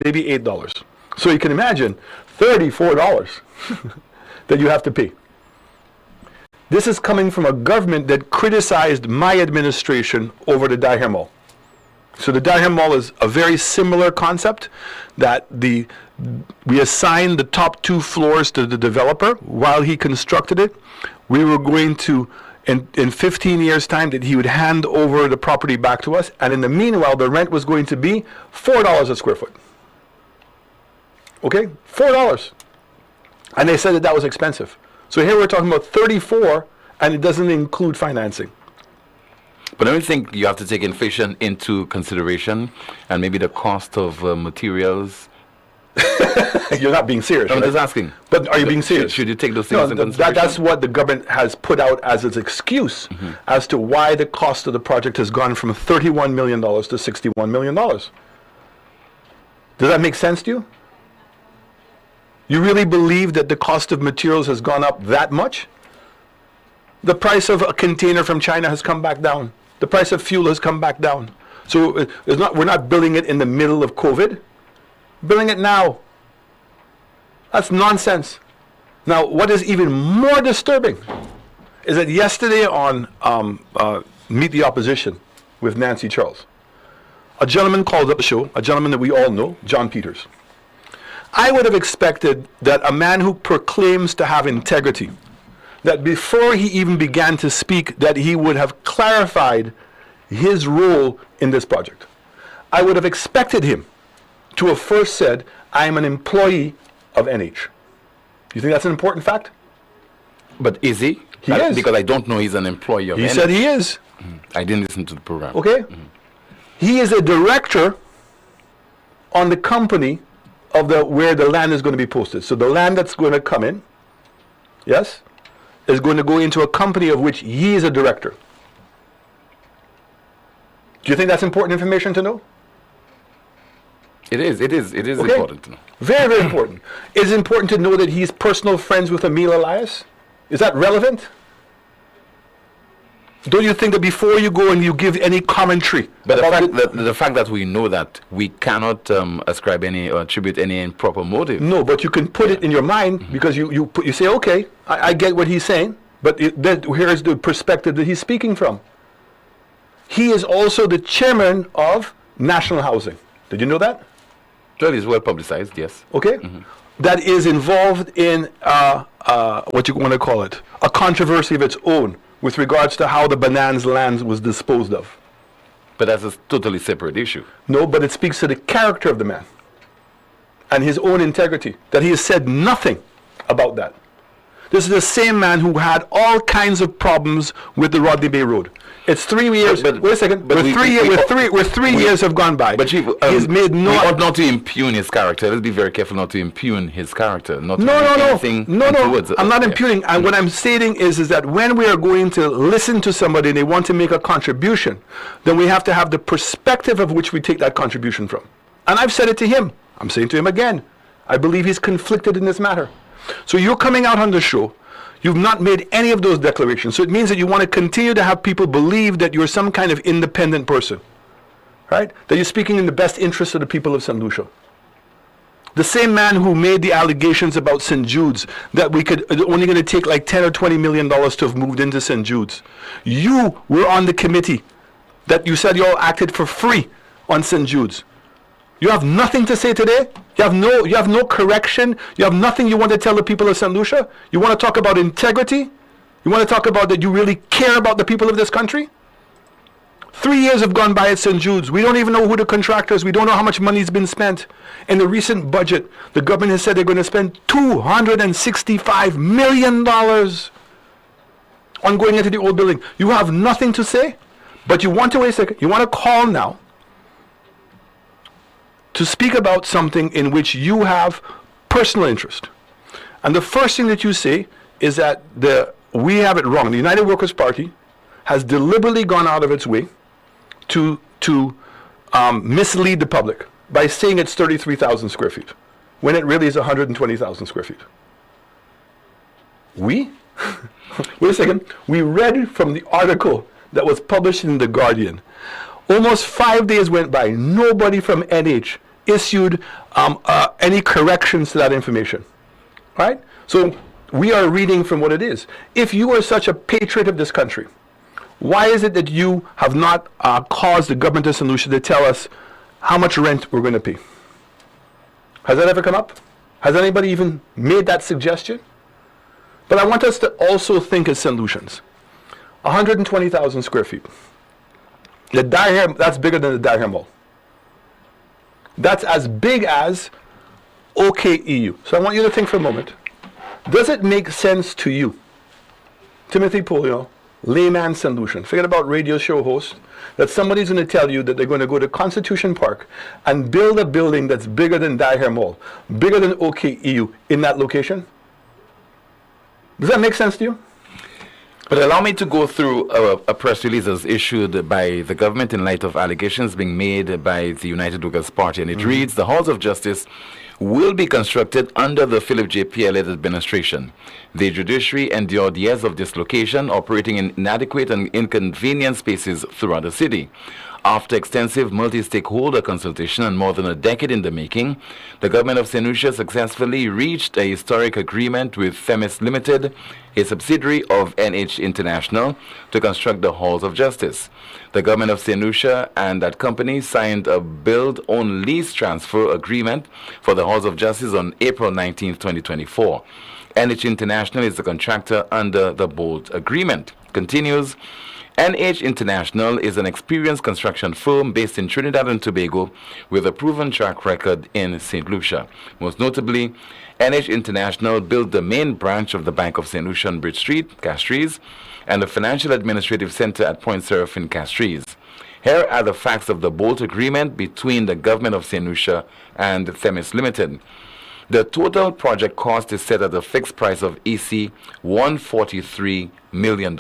maybe $8. So you can imagine $34 that you have to pay. This is coming from a government that criticized my administration over the Daher Mall. So the Daher Mall is a very similar concept that we assigned the top 2 floors to the developer while he constructed it. We were going to, in 15 years' time, that he would hand over the property back to us, and in the meanwhile, the rent was going to be $4 a square foot. Okay? $4. And they said that was expensive. So here we're talking about 34, and it doesn't include financing. But I don't think you have to take inflation into consideration and maybe the cost of materials. You're not being serious. I'm right? just asking. But are you being serious? Should you take those things into consideration? That's what the government has put out as its excuse as to why the cost of the project has gone from $31 million to $61 million. Does that make sense to you? You really believe that the cost of materials has gone up that much? The price of a container from China has come back down. The price of fuel has come back down. So we're not building it in the middle of COVID. Building it now. That's nonsense. Now, what is even more disturbing is that yesterday on Meet the Opposition with Nancy Charles, a gentleman called up the show, a gentleman that we all know, John Peters. I would have expected that a man who proclaims to have integrity, that before he even began to speak, that he would have clarified his role in this project. I would have expected him to have first said, I am an employee of NH. You think that's an important fact? But is he? He is. Because I don't know he's an employee of NH. He said he is. I didn't listen to the program. Okay? He is a director on the company of where the land is going to be posted. So the land that's going to come in, yes, is going to go into a company of which he is a director. Do you think that's important information to know? It is Okay. important to know. Very, very important. Is it important to know that he's personal friends with Emil Elias? Is that relevant? Don't you think that before you go and you give any commentary? But the fact that we know that, we cannot ascribe any or attribute any improper motive. No, but you can put it in your mind because you say, okay, I get what he's saying. But here's the perspective that he's speaking from. He is also the chairman of National Housing. Did you know that? That is well publicized, yes. Okay. That is involved in what you want to call it, a controversy of its own with regards to how the Bonanza land was disposed of. But that's a totally separate issue. No, but it speaks to the character of the man and his own integrity, that he has said nothing about that. This is the same man who had all kinds of problems with the Rodney Bay Road. It's 3 years. Wait a second. We're 3 years have gone by. But Chief, he's made no. We ought not to impugn his character. Let's be very careful not to impugn his character. Not to No. towards I'm not impugning. And what I'm stating is that when we are going to listen to somebody and they want to make a contribution, then we have to have the perspective of which we take that contribution from. And I've said it to him. I'm saying to him again. I believe he's conflicted in this matter. So you're coming out on the show. You've not made any of those declarations. So it means that you want to continue to have people believe that you're some kind of independent person, right? That you're speaking in the best interest of the people of St. Lucia. The same man who made the allegations about St. Jude's, that we could only going to take like $10 or $20 million to have moved into St. Jude's. You were on the committee that you said you all acted for free on St. Jude's. You have nothing to say today? You have no correction? You have nothing you want to tell the people of St. Lucia? You want to talk about integrity? You want to talk about that you really care about the people of this country? 3 years have gone by at St. Jude's. We don't even know who the contractor is. We don't know how much money has been spent. In the recent budget, the government has said they're going to spend $265 million on going into the old building. You have nothing to say, but you want to wait a second. You want to call now to speak about something in which you have personal interest. And the first thing that you say is that we have it wrong. The United Workers' Party has deliberately gone out of its way to mislead the public by saying it's 33,000 square feet, when it really is 120,000 square feet. Wait a second. We read from the article that was published in The Guardian. Almost 5 days went by. Nobody from NH issued any corrections to that information. Right? So we are reading from what it is. If you are such a patriot of this country, why is it that you have not caused the government of St. Lucia to tell us how much rent we're going to pay? Has that ever come up? Has anybody even made that suggestion? But I want us to also think as St. Lucians. 120,000 square feet. That's bigger than the Daher Mall. That's as big as OKEU. So I want you to think for a moment. Does it make sense to you, Timothy Poleon, layman St. Lucian, forget about radio show host, that somebody's going to tell you that they're going to go to Constitution Park and build a building that's bigger than Daher Mall, bigger than OKEU in that location? Does that make sense to you? But allow me to go through a press release as issued by the government in light of allegations being made by the United Workers' Party. And it reads, the Halls of Justice will be constructed under the Philip J. Pierre-led administration. The judiciary endured years of dislocation, operating in inadequate and inconvenient spaces throughout the city. After extensive multi-stakeholder consultation and more than a decade in the making, the government of St. Lucia successfully reached a historic agreement with Themis Limited, a subsidiary of NH International, to construct the Halls of Justice. The government of St. Lucia and that company signed a build-own-lease transfer agreement for the Halls of Justice on April 19, 2024. NH International is the contractor under the both agreement. Continues, NH International is an experienced construction firm based in Trinidad and Tobago with a proven track record in St. Lucia. Most notably, NH International built the main branch of the Bank of St. Lucia on Bridge Street, Castries, and the Financial Administrative Center at Point Seraphin, Castries. Here are the facts of the bolt agreement between the government of St. Lucia and Themis Limited. The total project cost is set at a fixed price of EC $143 million.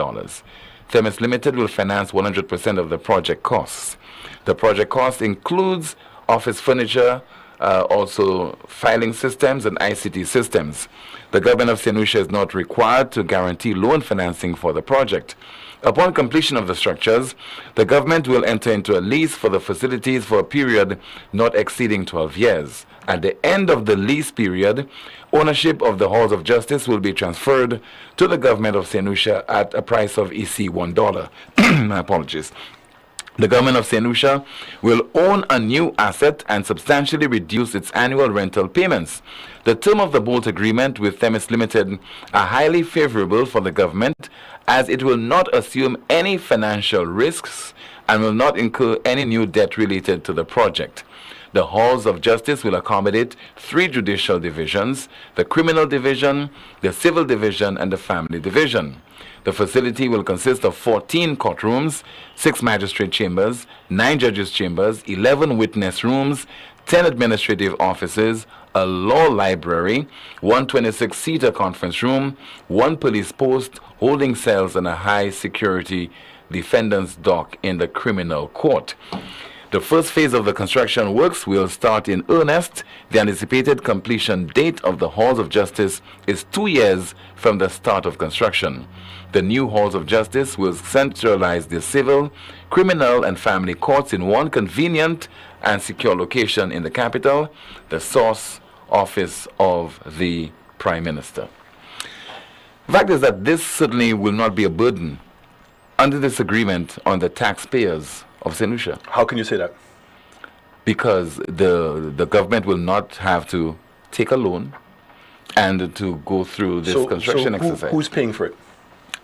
Themis Limited will finance 100% of the project costs. The project cost includes office furniture, also filing systems and ICT systems. The government of St. Lucia is not required to guarantee loan financing for the project. Upon completion of the structures, the government will enter into a lease for the facilities for a period not exceeding 12 years. At the end of the lease period, ownership of the halls of justice will be transferred to the government of St. Lucia at a price of EC $1. My apologies. The government of St. Lucia will own a new asset and substantially reduce its annual rental payments. The term of the Bolt agreement with Themis Limited are highly favorable for the government, as it will not assume any financial risks and will not incur any new debt related to the project. The halls of justice will accommodate 3 judicial divisions: the criminal division, the civil division, and the family division. The facility will consist of 14 courtrooms, 6 magistrate chambers, 9 judges' chambers, 11 witness rooms, 10 administrative offices, a law library, 1 26-seater conference room, 1 police post, holding cells, and a high-security defendant's dock in the criminal court. The first phase of the construction works will start in earnest. The anticipated completion date of the halls of justice is 2 years from the start of construction. The new halls of justice will centralize the civil, criminal, and family courts in one convenient and secure location in the capital, the source office of the Prime Minister. The fact is that this certainly will not be a burden under this agreement on the taxpayers of St. Lucia. How can you say that? Because the government will not have to take a loan and to go through this construction exercise. Who's paying for it?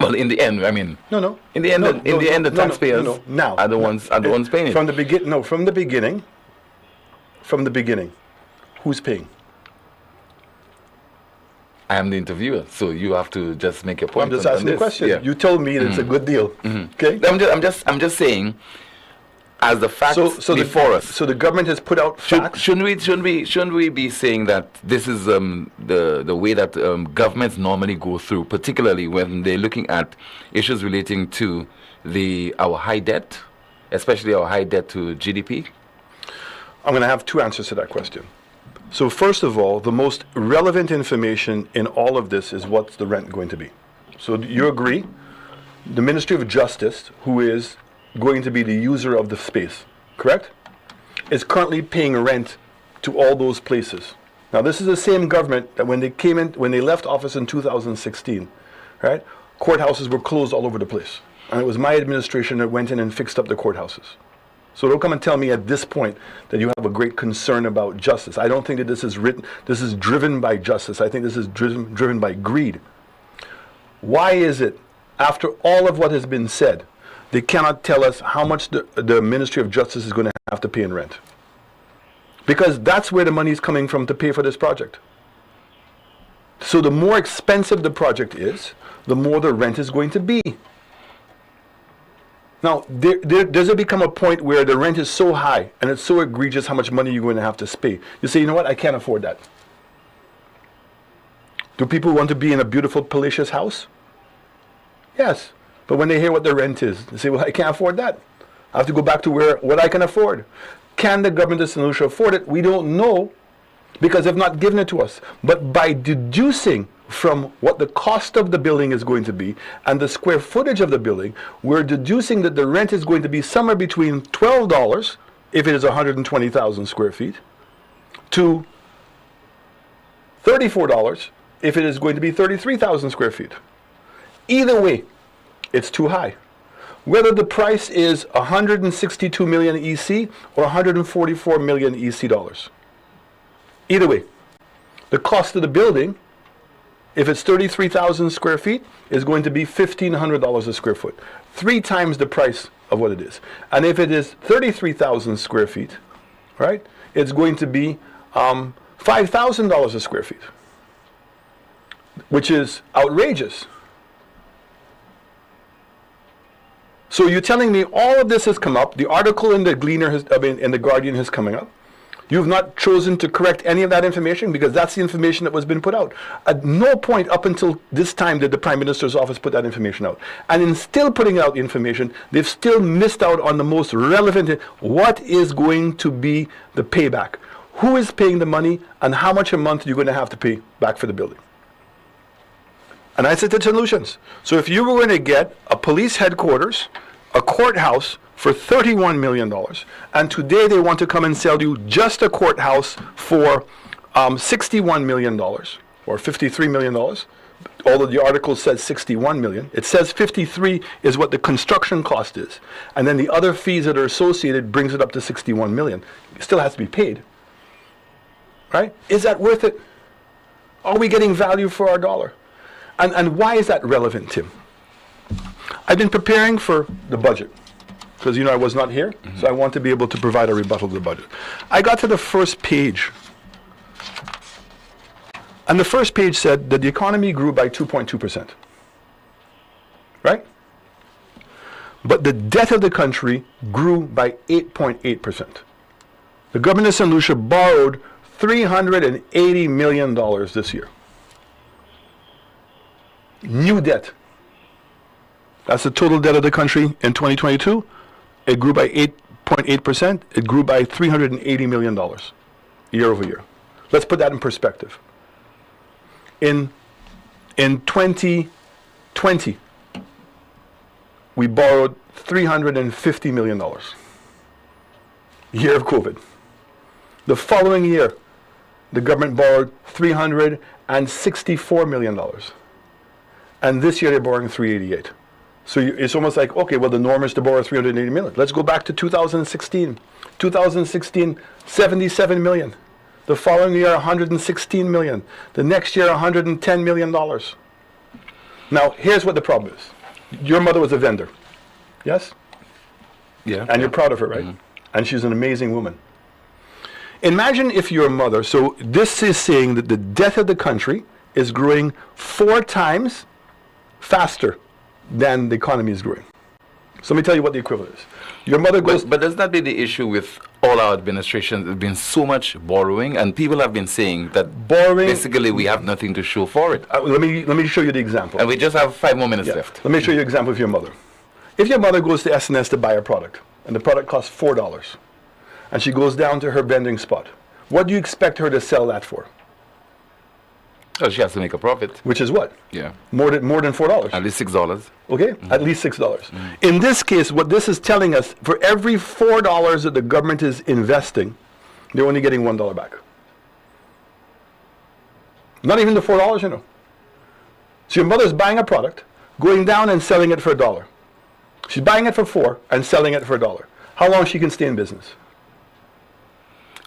Well, in the end, I mean, no. In the end, the taxpayers are the ones paying it. From the beginning, who's paying? I am the interviewer, so you have to just make your point. I'm just asking the question. Yeah. You told me it's a good deal. Okay. I'm just saying, as the facts before us. So the government has put out facts. Shouldn't we be saying that this is the way that governments normally go through, particularly when they're looking at issues relating to our high debt, especially our high debt to GDP? I'm going to have 2 answers to that question. So first of all, the most relevant information in all of this is what's the rent going to be. So you agree, the Ministry of Justice, who is going to be the user of the space, correct, is currently paying rent to all those places. Now this is the same government that when they left office in 2016, right, courthouses were closed all over the place. And it was my administration that went in and fixed up the courthouses. So don't come and tell me at this point that you have a great concern about justice. I don't think that this is driven by justice. I think this is driven by greed. Why is it, after all of what has been said, they cannot tell us how much the Ministry of Justice is going to have to pay in rent? Because that's where the money is coming from to pay for this project. So the more expensive the project is, the more the rent is going to be. Now, does it become a point where the rent is so high and it's so egregious how much money you're going to have to pay? You say, you know what, I can't afford that. Do people want to be in a beautiful, palatial house? Yes. But when they hear what the rent is, they say, well, I can't afford that. I have to go back to what I can afford. Can the government of St. Lucia afford it? We don't know because they've not given it to us. But by deducing from what the cost of the building is going to be and the square footage of the building, we're deducing that the rent is going to be somewhere between $12, if it is 120,000 square feet, to $34 if it is going to be 33,000 square feet. Either way, it's too high. Whether the price is 162 million EC or 144 million EC dollars. Either way, the cost of the building, if it's 33,000 square feet, is going to be $1,500 a square foot. 3 times the price of what it is. And if it is 33,000 square feet, right, it's going to be $5,000 a square feet, which is outrageous. So you're telling me all of this has come up. The article in the Gleaner, in the Guardian, has coming up. You've not chosen to correct any of that information because that's the information that was been put out. At no point up until this time did the Prime Minister's office put that information out. And in still putting out the information, they've still missed out on the most relevant. What is going to be the payback? Who is paying the money and how much a month you're going to have to pay back for the building? And I said to Solutions, so if you were going to get a police headquarters, a courthouse for $31 million, and today they want to come and sell you just a courthouse for $61 million or $53 million, although the article says 61 million, it says 53 is what the construction cost is. And then the other fees that are associated brings it up to 61 million. It still has to be paid. Right? Is that worth it? Are we getting value for our dollar? And why is that relevant, Tim? I've been preparing for the budget because, I was not here, so I want to be able to provide a rebuttal to the budget. I got to the first page, and the first page said that the economy grew by 2.2%. Right? But the debt of the country grew by 8.8%. The government of St. Lucia borrowed $380 million this year. New debt. That's the total debt of the country in 2022. It grew by 8.8%. It grew by $380 million year over year. Let's put that in perspective. In 2020, we borrowed $350 million. Year of COVID. The following year, the government borrowed $364 million. And this year they're borrowing $388. So it's almost like, okay, well, the norm is to borrow $380 million. Let's go back to 2016. 2016, $77 million. The following year, $116 million. The next year, $110 million. Now, here's what the problem is. Your mother was a vendor. Yes? Yeah. And you're proud of her, right? Mm-hmm. And she's an amazing woman. Imagine if your mother, so this is saying that the debt of the country is growing 4 times faster than the economy is growing. So let me tell you what the equivalent is. Your mother goes... But does that be the issue with all our administrations? There's been so much borrowing, and people have been saying that basically we have nothing to show for it. Let me show you the example. And we just have 5 more minutes left. Let me show you an example of your mother. If your mother goes to SNS to buy a product, and the product costs $4, and she goes down to her vending spot, what do you expect her to sell that for? Oh, she has to make a profit. Which is what? Yeah. More than $4. At least $6. Okay? Mm-hmm. At least $6. Mm-hmm. In this case, what this is telling us, for every $4 that the government is investing, they're only getting $1 back. Not even the $4, So your mother's buying a product, going down and selling it for $1. She's buying it for $4 and selling it for $1. How long she can stay in business?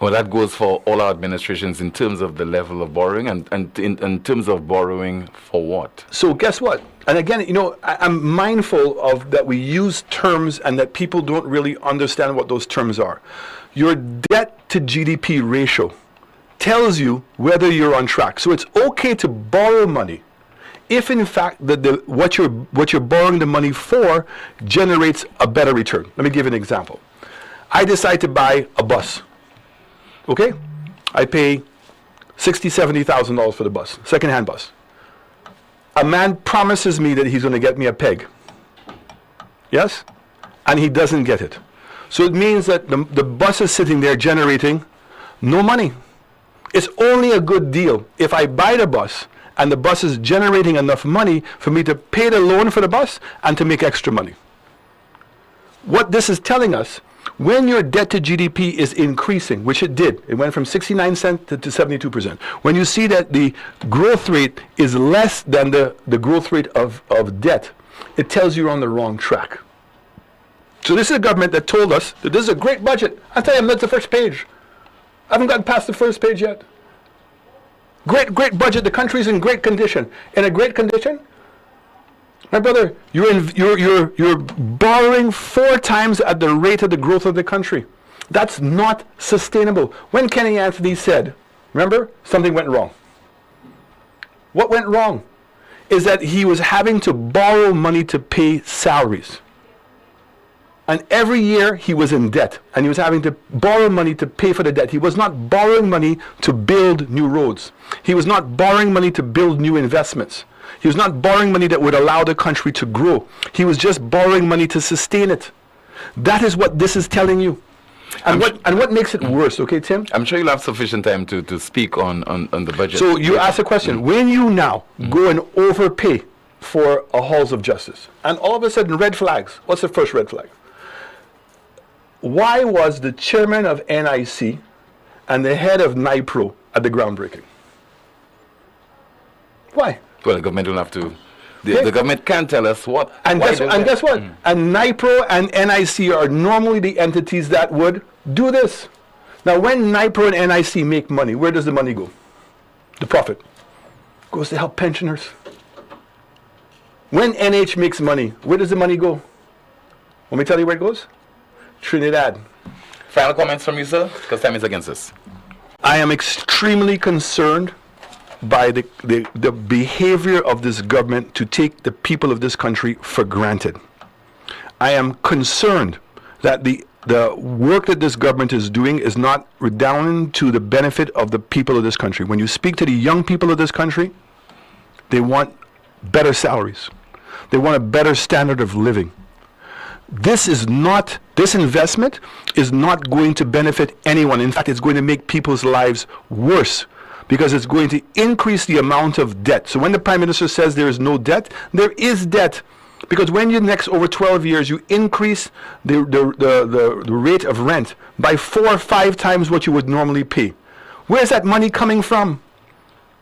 Well, that goes for all our administrations in terms of the level of borrowing and in terms of borrowing for what? So guess what? And again, I'm mindful of that we use terms and that people don't really understand what those terms are. Your debt to GDP ratio tells you whether you're on track. So it's okay to borrow money if in fact what you're borrowing the money for generates a better return. Let me give you an example. I decide to buy a bus. Okay? I pay $60,000, $70,000 for the bus, second-hand bus. A man promises me that he's going to get me a peg. Yes? And he doesn't get it. So it means that the bus is sitting there generating no money. It's only a good deal if I buy the bus and the bus is generating enough money for me to pay the loan for the bus and to make extra money. What this is telling us, when your debt to GDP is increasing, which it did, it went from 69% to 72%. When you see that the growth rate is less than the growth rate of debt, it tells you're on the wrong track. So this is a government that told us that this is a great budget. I'll tell you, that's the first page. I haven't gotten past the first page yet. Great budget. The country's in great condition. In a great condition, my brother, you're borrowing 4 times at the rate of the growth of the country. That's not sustainable. When Kenny Anthony said, remember, something went wrong. What went wrong is that he was having to borrow money to pay salaries. And every year he was in debt, and he was having to borrow money to pay for the debt. He was not borrowing money to build new roads. He was not borrowing money to build new investments. He was not borrowing money that would allow the country to grow. He was just borrowing money to sustain it. That is what this is telling you. And what makes it worse, okay, Tim? I'm sure you'll have sufficient time to speak on the budget. So you ask a question. When you now go and overpay for a halls of justice, and all of a sudden red flags. What's the first red flag? Why was the chairman of NIC and the head of NIPRO at the groundbreaking? Why? Well, the government will have to. The government can't tell us what. And guess what? And NIPRO and NIC are normally the entities that would do this. Now, when NIPRO and NIC make money, where does the money go? The profit goes to help pensioners. When NH makes money, where does the money go? Let me tell you where it goes. Trinidad. Final comments from you, sir? Because time is against us. I am extremely concerned by the behavior of this government to take the people of this country for granted. I am concerned that the work that this government is doing is not redounding to the benefit of the people of this country. When you speak to the young people of this country, they want better salaries. They want a better standard of living. This investment is not going to benefit anyone. In fact, it's going to make people's lives worse because it's going to increase the amount of debt. So when the Prime Minister says there is no debt, there is debt. Because when you next over 12 years, you increase the rate of rent by 4 or 5 times what you would normally pay. Where's that money coming from?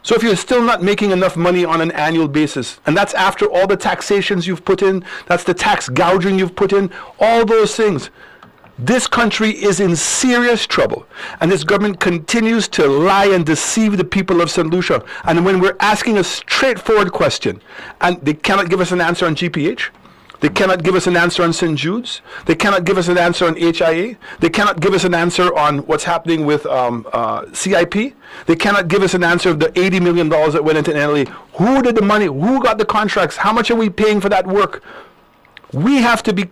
So if you're still not making enough money on an annual basis, and that's after all the taxations you've put in, that's the tax gouging you've put in, all those things, this country is in serious trouble. And this government continues to lie and deceive the people of St. Lucia. And when we're asking a straightforward question, and they cannot give us an answer on GPH, they cannot give us an answer on St. Jude's, they cannot give us an answer on HIA, they cannot give us an answer on what's happening with CIP, they cannot give us an answer of the $80 million that went into NLA. Who did the money? Who got the contracts? How much are we paying for that work? We have to be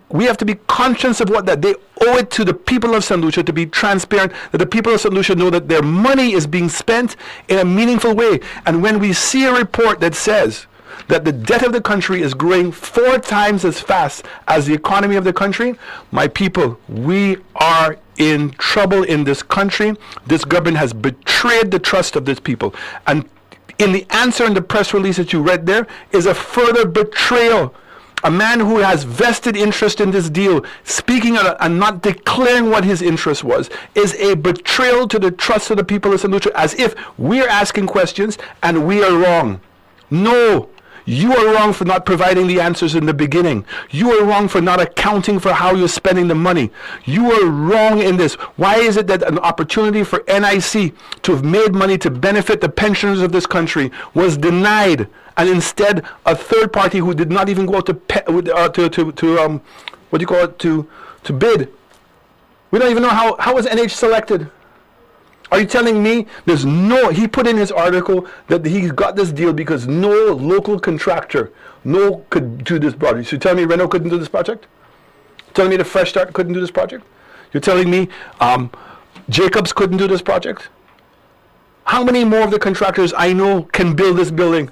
conscious of what that they owe it to the people of St. Lucia to be transparent, that the people of St. Lucia know that their money is being spent in a meaningful way. And when we see a report that says that the debt of the country is growing 4 times as fast as the economy of the country, my people, we are in trouble in this country. This government has betrayed the trust of this people. And in the answer in the press release that you read there is a further betrayal. A man who has vested interest in this deal, speaking and not declaring what his interest was, is a betrayal to the trust of the people of St. Lucia, as if we're asking questions and we are wrong. No. You are wrong for not providing the answers in the beginning. You are wrong for not accounting for how you're spending the money. You are wrong in this. Why is it that an opportunity for NIC to have made money to benefit the pensioners of this country was denied, and instead a third party who did not even go out to bid? We don't even know how was NH selected. Are you telling me he put in his article that he got this deal because no local contractor could do this project? So you're telling me Renault couldn't do this project? You're telling me the Fresh Start couldn't do this project? You're telling me Jacobs couldn't do this project? How many more of the contractors I know can build this building?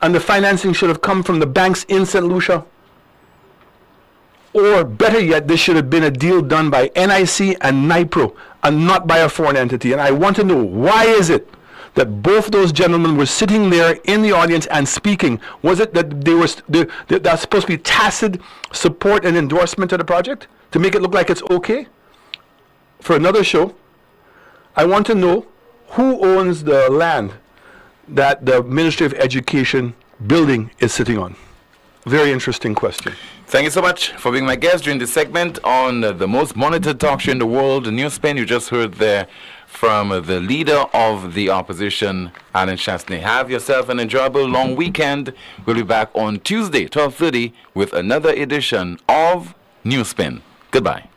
And the financing should have come from the banks in St. Lucia. Or better yet, this should have been a deal done by NIC and NIPRO and not by a foreign entity. And I want to know, why is it that both those gentlemen were sitting there in the audience and speaking? Was it that that's supposed to be tacit support and endorsement of the project to make it look like it's okay? For another show, I want to know who owns the land that the Ministry of Education building is sitting on. Very interesting question. Thank you so much for being my guest during this segment on the most monitored talk show in the world, NewsSpin. You just heard there from the leader of the opposition, Alan Chastney. Have yourself an enjoyable long weekend. We'll be back on Tuesday, 12:30, with another edition of NewsSpin. Goodbye.